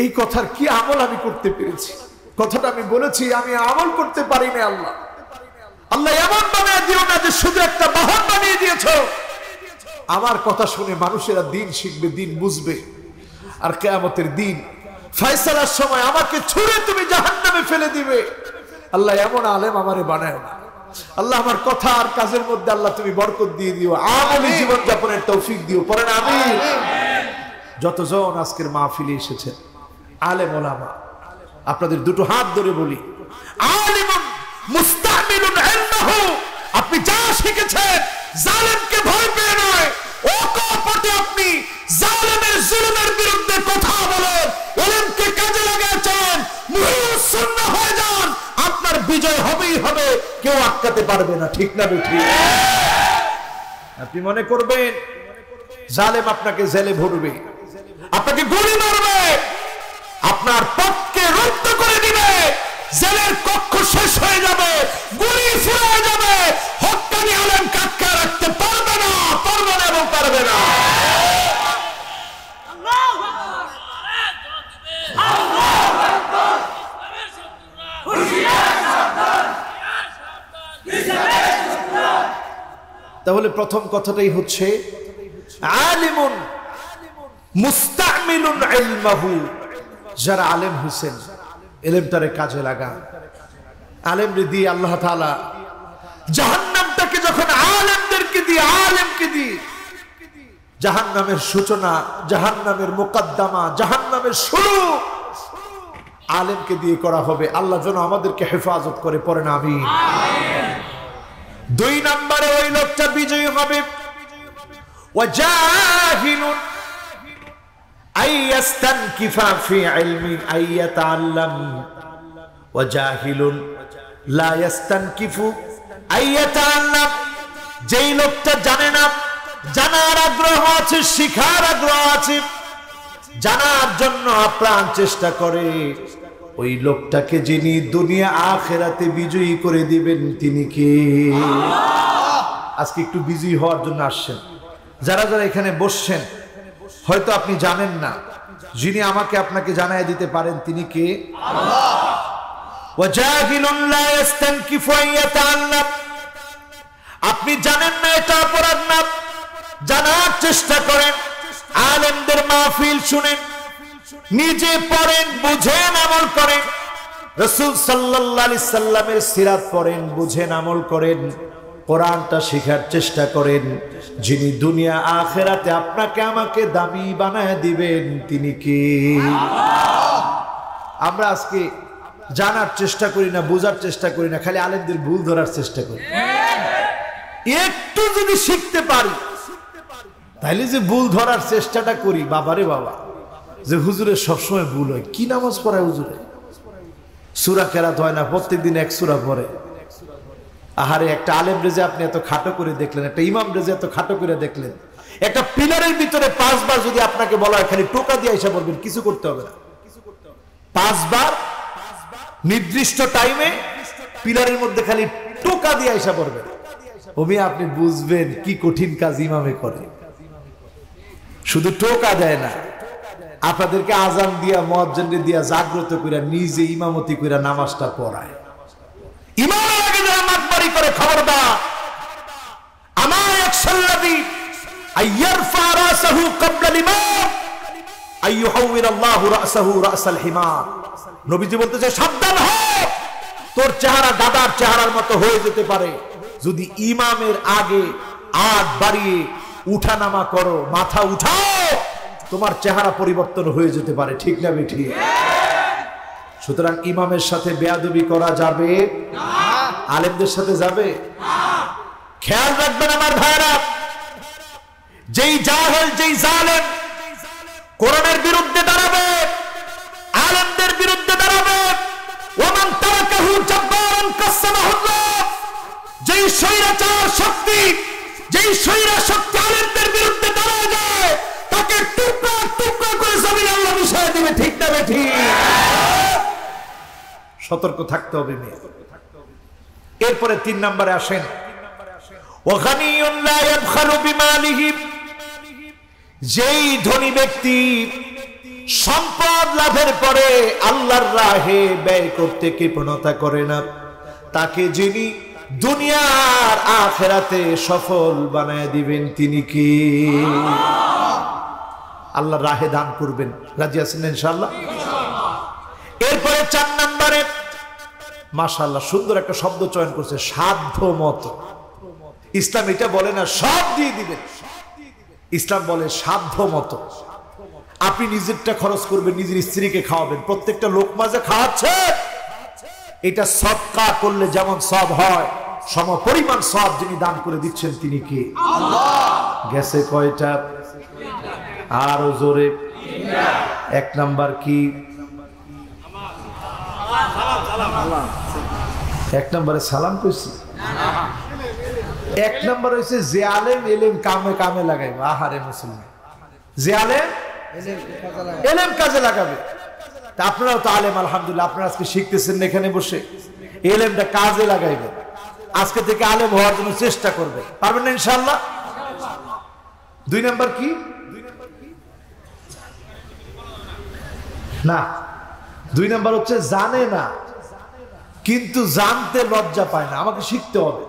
এই কথার কি আমল আমি করতে পেরেছি? কথাটা আমি বলেছি, আমি আমল করতে পারি না। আল্লাহ আল্লাহ এমন বানিয়ে দিও না যে শুধু একটা বাহন বানিয়ে দিয়েছো। আমার কথা শুনে মানুষেরা দিন শিখবে, দিন বুঝবে, আর কিয়ামতের দিন ফয়সালার সময় আমাকে ছুঁড়ে তুমি জাহান্নামে ফেলে দিবে। আল্লাহ এমন আলেম আমারে বানায় না। আল্লাহ আমার কথা আর কাজের মধ্যে আল্লাহ তুমি বরকত দিয়ে দিও, আমলি জীবন যাপনের তৌফিক দিও। পড়েন আমিন। যতজন আজকের মাহফিলে এসেছেন আলেম ওলামা, আপনাদের দুটো হাত ধরে বলি, আলিমুন মুস্তামিলুন ইলমাহু, আপনি যা শিখেছেন জালেমকে ভয় পেয়ে নয়, ও কপটে আপনি জালেমের জুলুমের বিরুদ্ধে কথা বলেন, ইলমকে কাজে লাগাচ্ছেন, মুহিউস সুন্নাহ হয়ে যান, আপনার বিজয় হবেই হবে, কেউ আটকাতে পারবে না। ঠিক না বেঠিক? আপনি মনে করবেন জালেম আপনাকে জেলে ভরবে, আপনাকে গুলি মারবে, আপনার পক্ষে রুদ্ধ করে দিবে, জেলের কক্ষ শেষ হয়ে যাবে, গুলি ফুরে যাবে, হক্কানি আলেম কাটকে রাখতে পারবে না, পারবে না এবং পারবে না। তাহলে প্রথম কথাটাই হচ্ছে আলিমুন মুস্তামিলুন ইলমাহু, যারা আলেম হোসেন ইলমটারে কাজে লাগান। আলেমরে দিয়ে আল্লাহ তাআলা জাহান্নামটাকে যখন আলেমদেরকে দিয়ে, আলেমকে দিয়ে জাহান্নামের সূচনা, জাহান্নামের মুকদ্দমা, জাহান্নামের শুরু আলেমকে দিয়ে করা হবে। আল্লাহ যেন আমাদেরকে হেফাজত করে। পড়েন আমিন। দুই নম্বরে ওই লোকটা বিজয়ী হবে ওয়াজাহিলুন আইয়াস্তানকিফা ফি ইলমি আইয়াতাআল্লাম ওয়াজাহিলুন লা ইয়াস্তানকিফু আইয়াতাআল্লাম, যেই লোকটা জানে না, জানার আগ্রহ আছে, শিখার আগ্রহ আছে, জানার জন্য আপ্রাণ চেষ্টা করে, ওই লোকটাকে যিনি দুনিয়া আখিরাতে বিজয়ী করে দিবেন তিনি কে? আজকে একটু বিজয়ী হওয়ার জন্য আসছেন যারা যারা এখানে বসছেন, হয়তো আপনি জানেন না, যিনি আমাকে আপনাকে জানায় দিতে পারেন তিনি কে? ওয়াজাহিলুন লা ইস্তানকিফু আইয়াতাআল্লাম, আপনি জানেন না এটা অপরাধ না, জানার চেষ্টা করেন, আলেমদের মাহফিল শুনেন, নিজে পড়েন, বুঝেন, আমল করেন, রাসূল সাল্লাল্লাহু আলাইহি সাল্লামের সিরাত পড়েন, বুঝেন, আমল করেন, কোরআনটা শেখার চেষ্টা করেন, যিনি দুনিয়া আখিরাতে আপনাকে আমাকে দামি বানায় দিবেন তিনি কে? আমরা আজকে জানার চেষ্টা করি না, বোঝার চেষ্টা করি না, খালি আলেমদের ভুল ধরার চেষ্টা করি। একটু যদি শিখতে পারি তাইলে যে ভুল ধরার চেষ্টাটা করি, বাবারে বাবা, যে হুজুরের সবসময় ভুল হয়। কি নামাজ পড়ায় হুজুরে? সূরা কেরাত হয় না, প্রত্যেকদিন এক সূরা পড়ে। আহারে, একটা আলেম রেজে আপনি এত খাটো করে দেখলেন, একটা ইমাম রেজে এত খাটো করে দেখলেন, একটা পিলারের ভিতরে 5 বার যদি আপনাকে বলা হয় খালি টোকা দিয়ে এসে বলবেন, কিছু করতে হবে না, 5 বার নির্দিষ্ট টাইমে পিলারের মধ্যে খালি টোকা দিয়ে এসে পড়বেন, ওমি আপনি বুঝবেন কি কঠিন কাজ ইমামে করে। শুধু টোকা দেয় না, আপনাদেরকে আজান দিয়া, মুয়াজ্জিন দিয়া জাগ্রত কইরা নিজে ইমামতি কইরা নামাজটা পড়ায়। ইমামের আগে যারা মাতবাড়ি করে, খবরদার, আমা ইয়াকশাল্লাযী আইয়ারফা রাসাহু ক্বাবলা আল-ইমাম আইয়ুহাউইল আল্লাহু রাসাহু রাসাল হিমার। নবীজি বলতেছে, সাবধান হও, তোর চেহারা গাধার চেহারার মতো হয়ে যেতে পারে যদি ইমামের আগে আগ বাড়িয়ে উঠানামা করো, মাথা উঠাও, তোমার চেহারা পরিবর্তন হয়ে যেতে পারে। ঠিক না বেঠিক? সুতরাং ইমামের সাথে বেয়াদবি করা যাবে না, আলেমদের সাথে যাবে না। খেয়াল রাখবেন আমার ভাইরা, যেই জাহেল, যেই জালেম কোরআনের বিরুদ্ধে দাঁড়াবে, আলেমদের বিরুদ্ধে দাঁড়াবে, ওমান তারাকাহু জাব্বারান কাসসামাহুল্লাহ, যেই স্বৈরাচার শক্তি যেই স্বৈরাশক্তি আলেমদের বিরুদ্ধে দাঁড়ায় যায় তাকে টুকরা টুকরা করে জমিনে আল্লাহ মিশিয়ে দিবে, ঠিক না ঠিক? সতর্ক থাকতে হবে মেয়ে। এরপরে 3 নম্বরে আসেন, ওয়াগানিয়ুন লা ইয়াবখালু বিমালিহি, যেই ধনী ব্যক্তি সম্পদ লাভের পরে আল্লাহর রাহে ব্যয় করতে কৃপণতা করে না, তাকে যিনি দুনিয়ার আখিরাতে সফল বানায় দিবেন তিনি কি? আল্লাহর রাহে দান করবেন, রাজি আছেন ইনশাআল্লাহ? এরপরে 4 নম্বরে মাশাআল্লাহ সুন্দর একটা শব্দ চয়ন করছে, সাধ্য মতো। ইসলাম এটা বলে না সব দিয়ে দিবেন, ইসলাম বলে সাধ্য মতো। আপনি নিজেরটা খরচ করবেন, নিজের স্ত্রীকে খাওয়াবেন, প্রত্যেকটা লোকমা যে খাওয়াচ্ছে এটা সদকা করলে যেমন সব হয় সম পরিমাণ সব যিনি দান করে দিচ্ছেন তিনি কি? গেছে কয়টা? আরো জোরে। 1 নাম্বার কি? 1 নম্বরে সালাম কইছি। 1 নম্বর হইছে যে আলেম এলেম কামে কামে লাগাইবে। আহারে মুসলমান, যে আলেম এলেম কাজে লাগাবে। তা আপনারাও তো আলেম আলহামদুলিল্লাহ, আপনারা আজকে শিখতেছেন এখানে বসে, এলেমটা কাজে লাগাইবে। আজকে থেকে আলেম হওয়ার জন্য চেষ্টা করবে, পারবেন না ইনশাআল্লাহ? 2 নাম্বার কি? না, 2 নাম্বার হচ্ছে জানে না কিন্তু জানতে লজ্জা পায় না, আমাকে শিখতে হবে।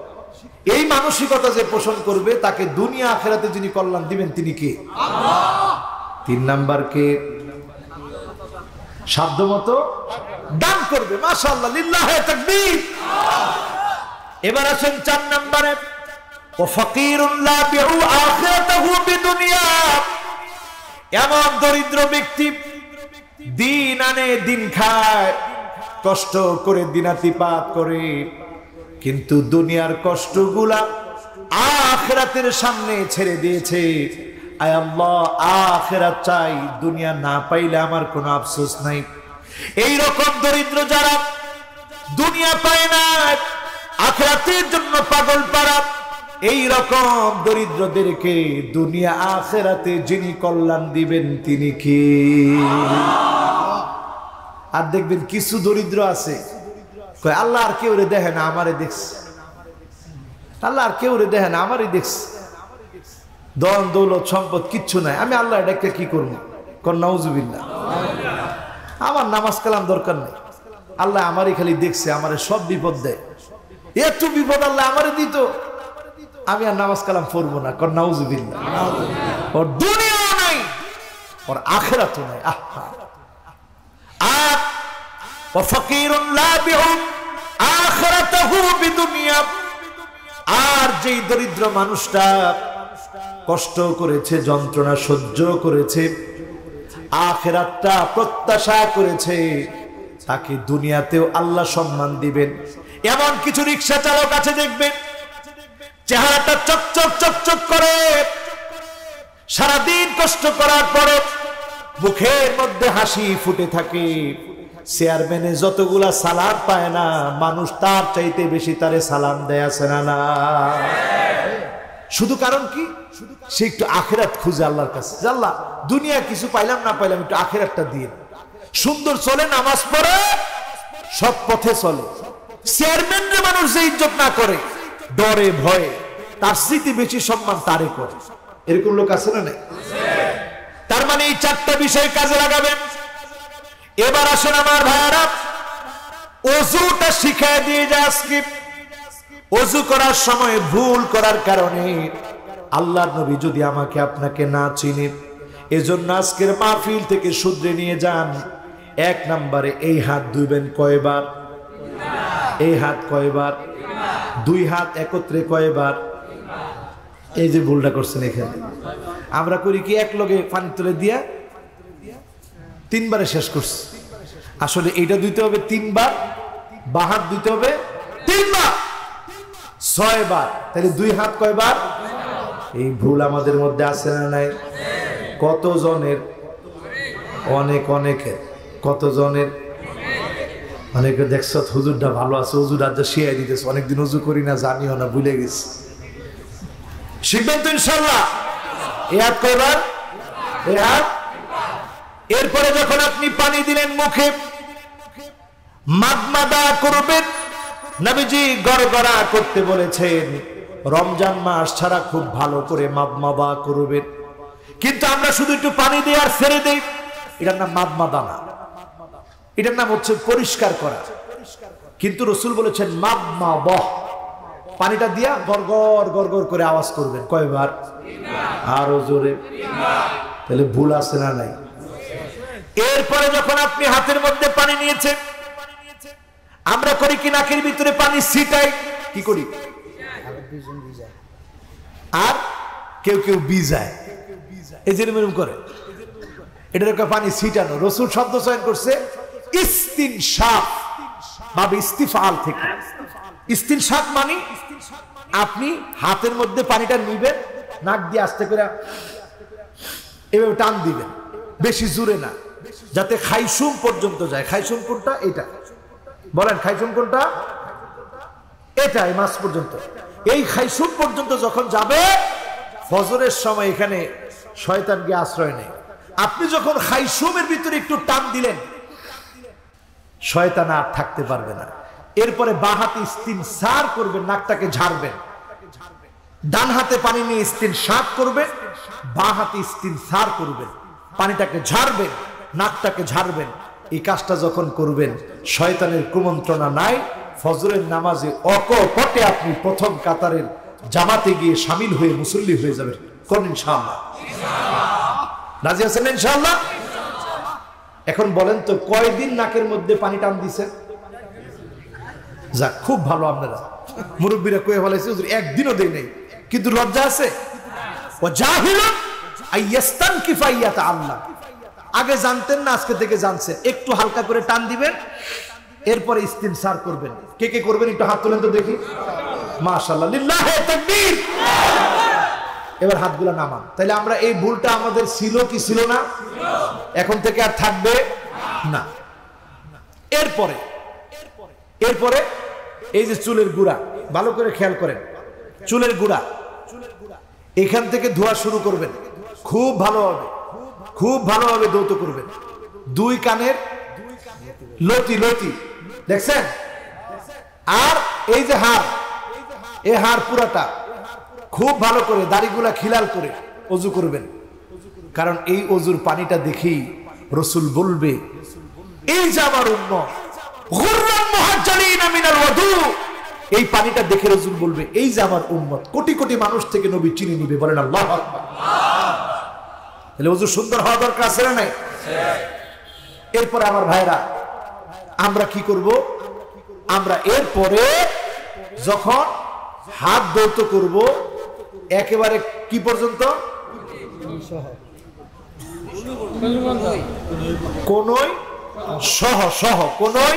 এই মানসিকতা যে পোষণ করবে তাকে দুনিয়া আখিরাতে যিনি কল্যাণ দিবেন তিনি কে? আল্লাহ। 3 নাম্বার কে? সাধ্যমতো দান করবে। মাশাআল্লাহ, লিল্লাহি তাকবীর। এবার আসেন 4 নম্বরে, ও ফাকিরুন লা বিউ আখিরাতাহু বিদুনিয়া, এমন দরিদ্র ব্যক্তি দিন আনে দিন খায়, কষ্ট করে দিনাতিপাত করে, কিন্তু দুনিয়ার কষ্টগুলা আখিরাতের সামনে ছেড়ে দিয়েছে। আয় আল্লাহ, আখিরাত চাই, দুনিয়া না পাইলে আমার কোনো আফসোস নাই। এই রকম দরিদ্র যারা দুনিয়া পায় না, আখিরাতের জন্য পাগল পারা, এই রকম দরিদ্রদেরকে দুনিয়া আখিরাতে যিনি কল্যাণ দিবেন তিনি কি? আর দেখবেন কিছু দরিদ্র আছে কয় আল্লাহ আর কেউ রে দেখে না, আমারে দেখছে। আল্লাহ আর কেউ রে দেখে না, আমারই দেখছে। ধন দৌলত সম্পদ কিচ্ছু নাই, আমি আল্লাহ এটাকে কি করবো? কর নাউজুবিল্লাহ। আমার নামাজ কালাম দরকার নেই, আল্লাহ আমারই খালি দেখছে, আমারে সব বিপদ দেয়। এত বিপদ আল্লাহ আমারে দিত, আমি আর নামাজ কালাম পড়বো না। কর নাউজুবিল্লাহ। ওর দুনিয়াও নাই, ওর আখিরাতও নাই। আহা, আর ওয়াফাকিরুন লা বিউ আখিরাতাহু বিদুনিয়া, আর যেই দরিদ্র মানুষটা কষ্ট করেছে, যন্ত্রণা সহ্য করেছে, আখিরাতটা প্রত্যাশা করেছে, তাকে দুনিয়াতেও আল্লাহ সম্মান দিবেন। এমন কিছু রিকশা চালক আছে দেখবেন চেহারাটা চকচক চকচক করে, সারাদিন কষ্ট করার পরে মুখের মধ্যে হাসি ফুটে থাকে। চেয়ারম্যানে যতগুলা সালাম পায় না, মানুষ তার চাইতে বেশি তারে সালাম দেয়, আছে না? না, শুধু কারণ কি? সে একটু আখিরাত খুঁজে আল্লাহর কাছে। আল্লাহ, দুনিয়া কিছু পাইলাম না পাইলাম, একটু আখিরাতটা দিয়ে। সুন্দর চলে, নামাজ পড়ে, সৎ পথে চলে। চেয়ারম্যানরে মানুষ যে ইজ্জত না করে, ডরে ভয়ে, তার স্মৃতি বেশি সম্মান তারে করে। এরকম লোক আছে না? নাই? তার মানে এই 4টা বিষয় কাজে লাগাবেন। এবার আসেন আমার ভাইয়ারা, ওযুটা শিখায় দিয়ে যায় আজকে। ওযু করার সময় ভুল করার কারণে আল্লাহর নবী যদি আমাকে আপনাকে না চিনে, এজন্য আজকের মাহফিল থেকে শুধরে নিয়ে যান। 1 নম্বরে এই হাত ধুইবেন কয়বার? এই হাত কয়বার? 2 হাত একত্রে কয়বার? এই যে ভুলটা করছেন এখানে, আমরা করি কি এক লগে পানি তুলে দিয়া 3 বারে শেষ করছি। আসলে এইটা দিতে হবে 3 বার, বাঁ হাত দিতে হবে 3 বার, 6 বার। তাহলে 2 হাত কয়বার? এই ভুল আমাদের মধ্যে আছে না নাই? কতজনের? অনেক অনেকের। কতজনের? অনেকে দেখছ হুজুরটা ভালো আছে, হুজুর আজ শিয়াই দিতেছে, অনেকদিন উজু করি না, জানিও না, ভুলে গেছি। শিখবেন তো ইনশাআল্লাহ। এই হাত কয়বার? এই হাত। এরপরে যখন আপনি পানি দিলেন মুখে, মাদমাদা করবেন। নবীজি গড়গড়া করতে বলেছেন। রমজান মাস ছাড়া খুব ভালো করে মাদমাদা করবেন, কিন্তু আমরা শুধু একটু পানি দিয়ে আর ছেড়ে দেই। এটার নাম মাদমাদা না, এটার নাম হচ্ছে পরিষ্কার করা। কিন্তু রাসূল বলেছেন মাদমাদা, পানিটা দিয়া গড়গড় গড়গড় করে আওয়াজ করবেন। কয়বার? আরো জোরে। তাহলে ভুল আছে না নাই? এরপরে যখন আপনি হাতের মধ্যে পানি নিয়েছেন, আমরা করি কি নাকের ভিতরে পানি ছিটাই, কি করি? আর কেউ কেউ বিজায়, এই যে এরকম করে, এটার একটা পানি ছিটানো। রাসূল শব্দ চয়ন করছে ইস্তিনশাক বা ইস্তিফাল থেকে। ইস্তিনশাক মানে আপনি হাতের মধ্যে পানিটা নিবেন, নাক দিয়ে আস্তে করে এভাবে টান দিবেন, বেশি জোরে না, যাতে খাইসুম পর্যন্ত যায়। খাইসুম কোনটা? এটা বলেন, খাইসুম কোনটা? এটা, এই মাস পর্যন্ত। এই খাইসুম পর্যন্ত যখন যাবে, ফজরের সময় এখানে শয়তান গিয়ে আশ্রয় নেই। আপনি যখন খাইসুমের ভিতরে একটু টান দিলেন, শয়তান আর থাকতে পারবে না। এরপরে বাঁ হাতে ইস্তিনসার করবেন, নাকটাকে ঝাড়বেন। ডান হাতে পানি নিয়ে ইস্তিনশাক করবেন, বাঁ হাতে ইস্তিনসার করবেন, পানিটাকে ঝাড়বেন, নাকটাকে ঝাড়বেন। এই কাজটা যখন করবেন, শয়তানের কুমন্ত্রণা নাই। ফজরের নামাজে অকপটে আপনি প্রথম কাতারের জামাতে গিয়ে শামিল হয়ে মুসল্লি হয়ে যাবেন। কোন ইনশাআল্লাহ? রাজি আছেন ইনশাআল্লাহ? এখন বলেন তো, কয়দিন নাকের মধ্যে পানি টান দিছেন? যাক, খুব ভালো। আপনারা মুরব্বীরা কয়ে বলেছে একদিনও দেয় নাই, কিন্তু লজ্জা আছে। আগে জানতেন না, আজকে থেকে জানছেন। একটু হালকা করে টান দিবেন, এরপরে ইস্তিনসার করবেন। কে কে করবেন একটু হাত তোলেন তো দেখি। মাশাআল্লাহ, লিল্লাহে তাকবীর। এবার হাতগুলো নামান। তাহলে আমরা এই ভুলটা আমাদের ছিল কি ছিল না? এখন থেকে আর থাকবে না। এরপরে এরপরে এই যে চুলের গুড়া, ভালো করে খেয়াল করেন। চুলের গুড়া এখান থেকে ধোয়া শুরু করবেন। খুব ভালোভাবে, খুব ভালোভাবে ধৌত করবেন। দুই কানের লতি লতি দেখছেন? আর এই যে হাড়, এই হাড় পুরাটা খুব ভালো করে দাড়িগুলা খিলাল করে ওযু করবেন। কারণ এই ওযুর পানিটা দেখেই রাসূল বলবে, এই যে আমার উম্মত গুররান মুহাজ্জালিনা মিনাল ওযু। এই পানিটা দেখে রাসূল বলবে, এই যে আমার উম্মত, কোটি কোটি মানুষ থেকে নবী চিনি নিবে। বলেন আল্লাহু আকবার। তাহলে ওযু সুন্দর হওয়া দরকার আছে না নাই? এরপরে আমার ভাইরা, আমরা কি করব? আমরা এরপরে যখন হাত ধৌত করব, একেবারে কি পর্যন্ত? কোনই সহ। সহ কোনই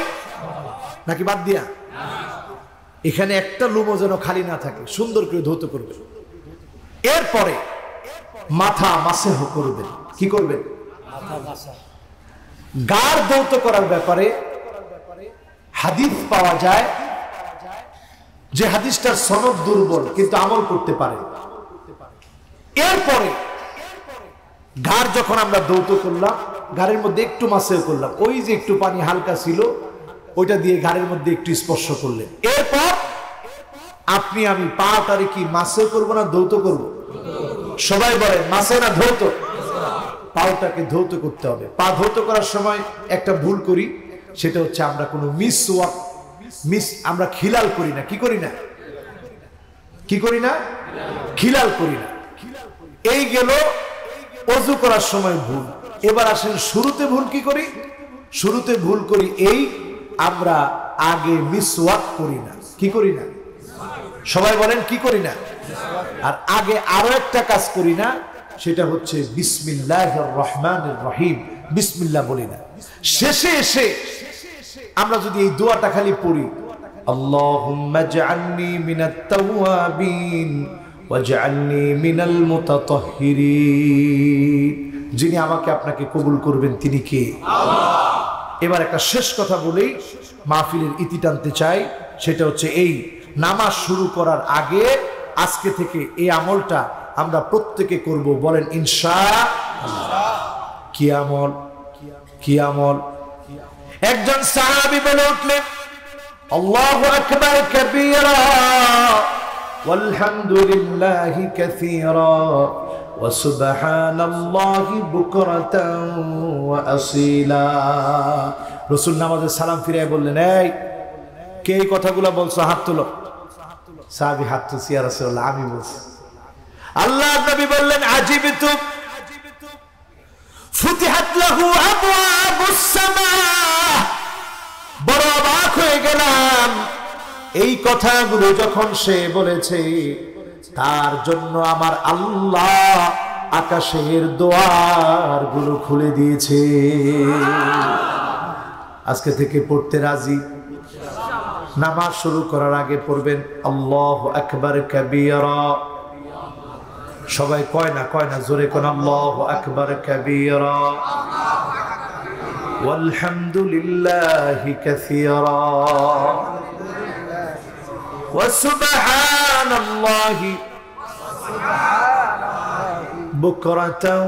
নাকি বাদ দিয়া? এখানে একটা লুমো যেন খালি না থাকে, সুন্দর করে ধৌত করবে। এরপরে মাথা মাসেহ করবেন। কি করবেন? গার ধৌত করার ব্যাপারে হাদিস পাওয়া যায়, যে হাদিসটার সনদ দুর্বল, কিন্তু আমল করতে পারে। এরপরে গার যখন আমরা ধৌত করলাম, গাড়ির মধ্যে একটু মাসেহ করলাম, ওই যে একটু পানি হালকা ছিল, ওইটা দিয়ে গাড়ির মধ্যে একটু স্পর্শ করলেন। এরপর আপনি আমি পাটারে কি মাসেহ করবো না ধৌত করব? সবাই বলেন মাসেহ না ধৌত? পাটাকে ধৌত করতে হবে। পা ধৌত করার সময় একটা ভুল করি, সেটা হচ্ছে আমরা কোনো আমরা খিলাল করি না। কি করি না? কি করি না? খিলাল করি না। এই গেল ওযু করার সময় ভুল। এবার আসেন শুরুতে ভুল কি করি? শুরুতে ভুল করি এই, আমরা আগে মিসওয়াক করি না। কি করি না? সবাই বলেন কি করি না? আর আগে আরো একটা কাজ করি না, সেটা হচ্ছে বিসমিল্লাহির রহমানির রহিম, বিসমিল্লাহ বলি না। শেষে এসে আমরা যদি এই দোয়াটা খালি পড়ি, আল্লাহুম্মা জাআলনি মিনাত তাওয়াবিন ওয়াজআলনি মিনাল মুতাতাহহিরিন। যিনি আমাকে আপনাকে কবুল করবেন তিনি কে? আল্লাহ। এবার একটা শেষ কথা বলেই মাহফিলের ইতি টানতে চাই, সেটা হচ্ছে এই, নামাজ শুরু করার আগে আজকে থেকে এই আমলটা আমরা প্রত্যেকে করব, বলেন ইনশাআল্লাহ। কি আমল? কি আমল? একজন সাহাবী বলে উঠলেন, আল্লাহু আকবার কাবীরা ওয়ালহামদুলিল্লাহি কাসীরা ওয়া সুবহানাল্লাহি বুকরাতান ওয়া আসীলা। রাসূল নামাজে সালাম ফিরিয়ে বললেন, এই কে এই কথাগুলো বলছো? হাত তুলো। সাহাবী হাত তুলছি, ইয়া রাসূলুল্লাহ আমি বলছি। আল্লাহর নবী বললেন, আজিবতু ফুতিহাত লাহু আবওয়াবুস সামা। বড় অবাক হয়ে গেলাম, এই কথাগুলো যখন সে বলেছে তার জন্য আমার আল্লাহ আকাশের দুয়ারগুলো খুলে দিয়েছে। আজকে থেকে পড়তে রাজি? নামাজ শুরু করার আগে পড়বেন আল্লাহু আকবার কাবীরা। সবাই কয় না জোরে কোন আল্লাহু আকবার কাবীরা ওয়ালহামদুলিল্লাহি কাসীরা ওয়া সুবহানাল্লাহি বুকরাতান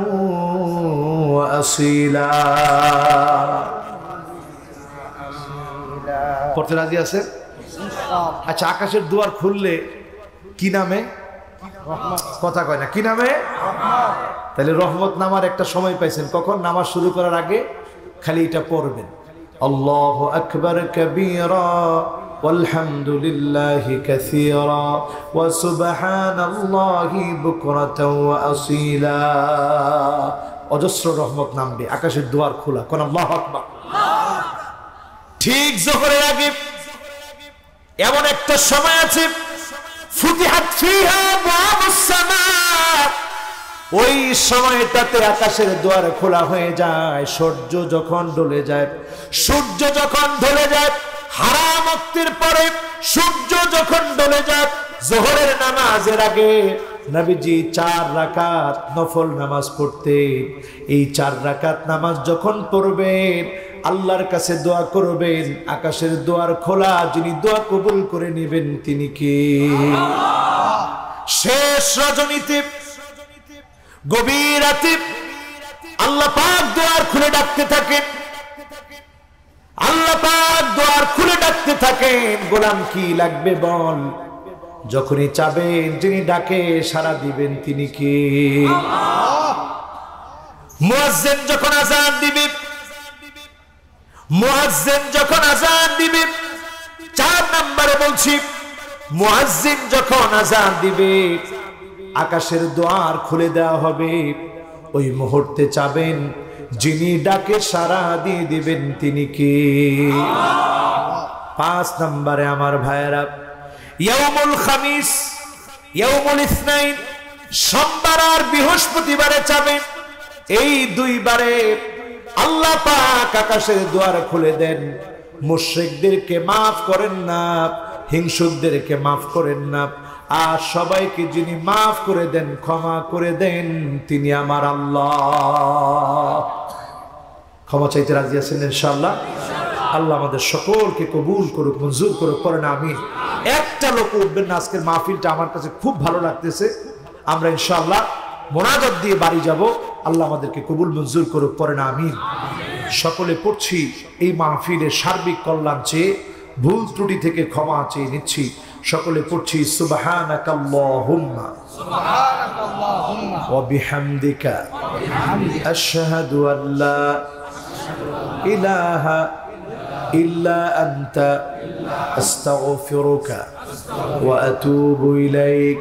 ওয়া আসীলা। পড়তে রাজি আছে? আচ্ছা, আকাশের দুয়ার খুললে কি নামে? কথা কয় না, কি নামে? তাহলে রহমত নামার একটা সময় পাইছেন, কখন? নামাজ শুরু করার আগে খালি এটা পড়বেন, আল্লাহু আকবার কাবীরা ওয়ালহামদুলিল্লাহি কাসীরা ওয়া সুবহানাল্লাহি বুকরাতান ওয়া আসীলা। অজস্র রহমত নামবে, আকাশের দুয়ার খোলা। কোন আল্লাহু আকবার। ঠিক যোহরের আগে এমন একটা সময় আছে, ফুতিহাত ফিহা আবওয়াবুস সামা। ওই সময়টাতে আকাশের দুয়ার খোলা হয়ে যায়। সূর্য যখন ঢলে যায়, সূর্য যখন ঢলে যায়, হারাম ওয়াক্তের পরে সূর্য যখন ঢলে যায়, যোহরের নামাজের আগে নবীজি 4 রাকাত নফল নামাজ পড়তেন। এই 4 রাকাত নামাজ যখন পড়বেন, আল্লাহর কাছে দোয়া করবেন, আকাশের দুয়ার খোলা, যিনি দোয়া কবুল করে নেবেন তিনি কে? শেষ রজনীতে, গভীর রাতে আল্লাহ পাক দুয়ার খুলে ডাকতে থাকেন, আল্লাহ পাক দুয়ার খুলে ডাকতে থাকেন, গোলাম কি লাগবে বল। যখনই চাবেন, যিনি ডাকে সাড়া দিবেন তিনি কে? মুয়াজ্জিন যখন আযান দিবে, মুয়াজ্জিন যখন আযান দিবে, 4 নম্বরে বলছি, মুয়াজ্জিন যখন আযান দিবে, আকাশের দুয়ার খুলে দেওয়া হবে। ওই মুহূর্তে চাবেন, যিনি ডাকে সাড়া দিয়ে দিবেন তিনি কে? 5 নম্বরে আমার ভাইয়েরা, ইয়াউমুল খামিস, ইয়াউমুল ইসনাইন, সোমবার আর বৃহস্পতিবারে চাবেন। এই 2 বারে আল্লাহ পাক আকাশের দুয়ার খুলে দেন। মুশরিকদেরকে মাফ করেন না, হিংসুকদেরকে মাফ করেন না, আর সবাইকে যিনি মাফ করে দেন, ক্ষমা করে দেন, তিনি আমার আল্লাহ। ক্ষমা চাইতে রাজি আছেন ইনশাআল্লাহ? আল্লাহ আমাদের সকলকে কবুল করুক, মঞ্জুর করুক, পড়েন আমিন। একটা লোক উঠবেন না, আজকের মাহফিলটা আমার কাছে খুব ভালো লাগতেছে। আমরা ইনশাআল্লাহ মোনাজাত দিয়ে বাড়ি যাব। আল্লাহ আমাদেরকে কবুল মঞ্জুর করুক, পড়েন আমিন। সকলে পড়ছি, এই মাহফিলের সার্বিক কল্যাণ চেয়ে, ভুল ত্রুটি থেকে ক্ষমা চেয়ে নিচ্ছি। সকলে পড়ছি, সুবহানাকাল্লাহুম্মা ওয়া বিহামদিকা আশহাদু আল্লা ইলাহা ইল্লা আনতা আস্তাগফিরুকা ওয়া আতুবু ইলাইক।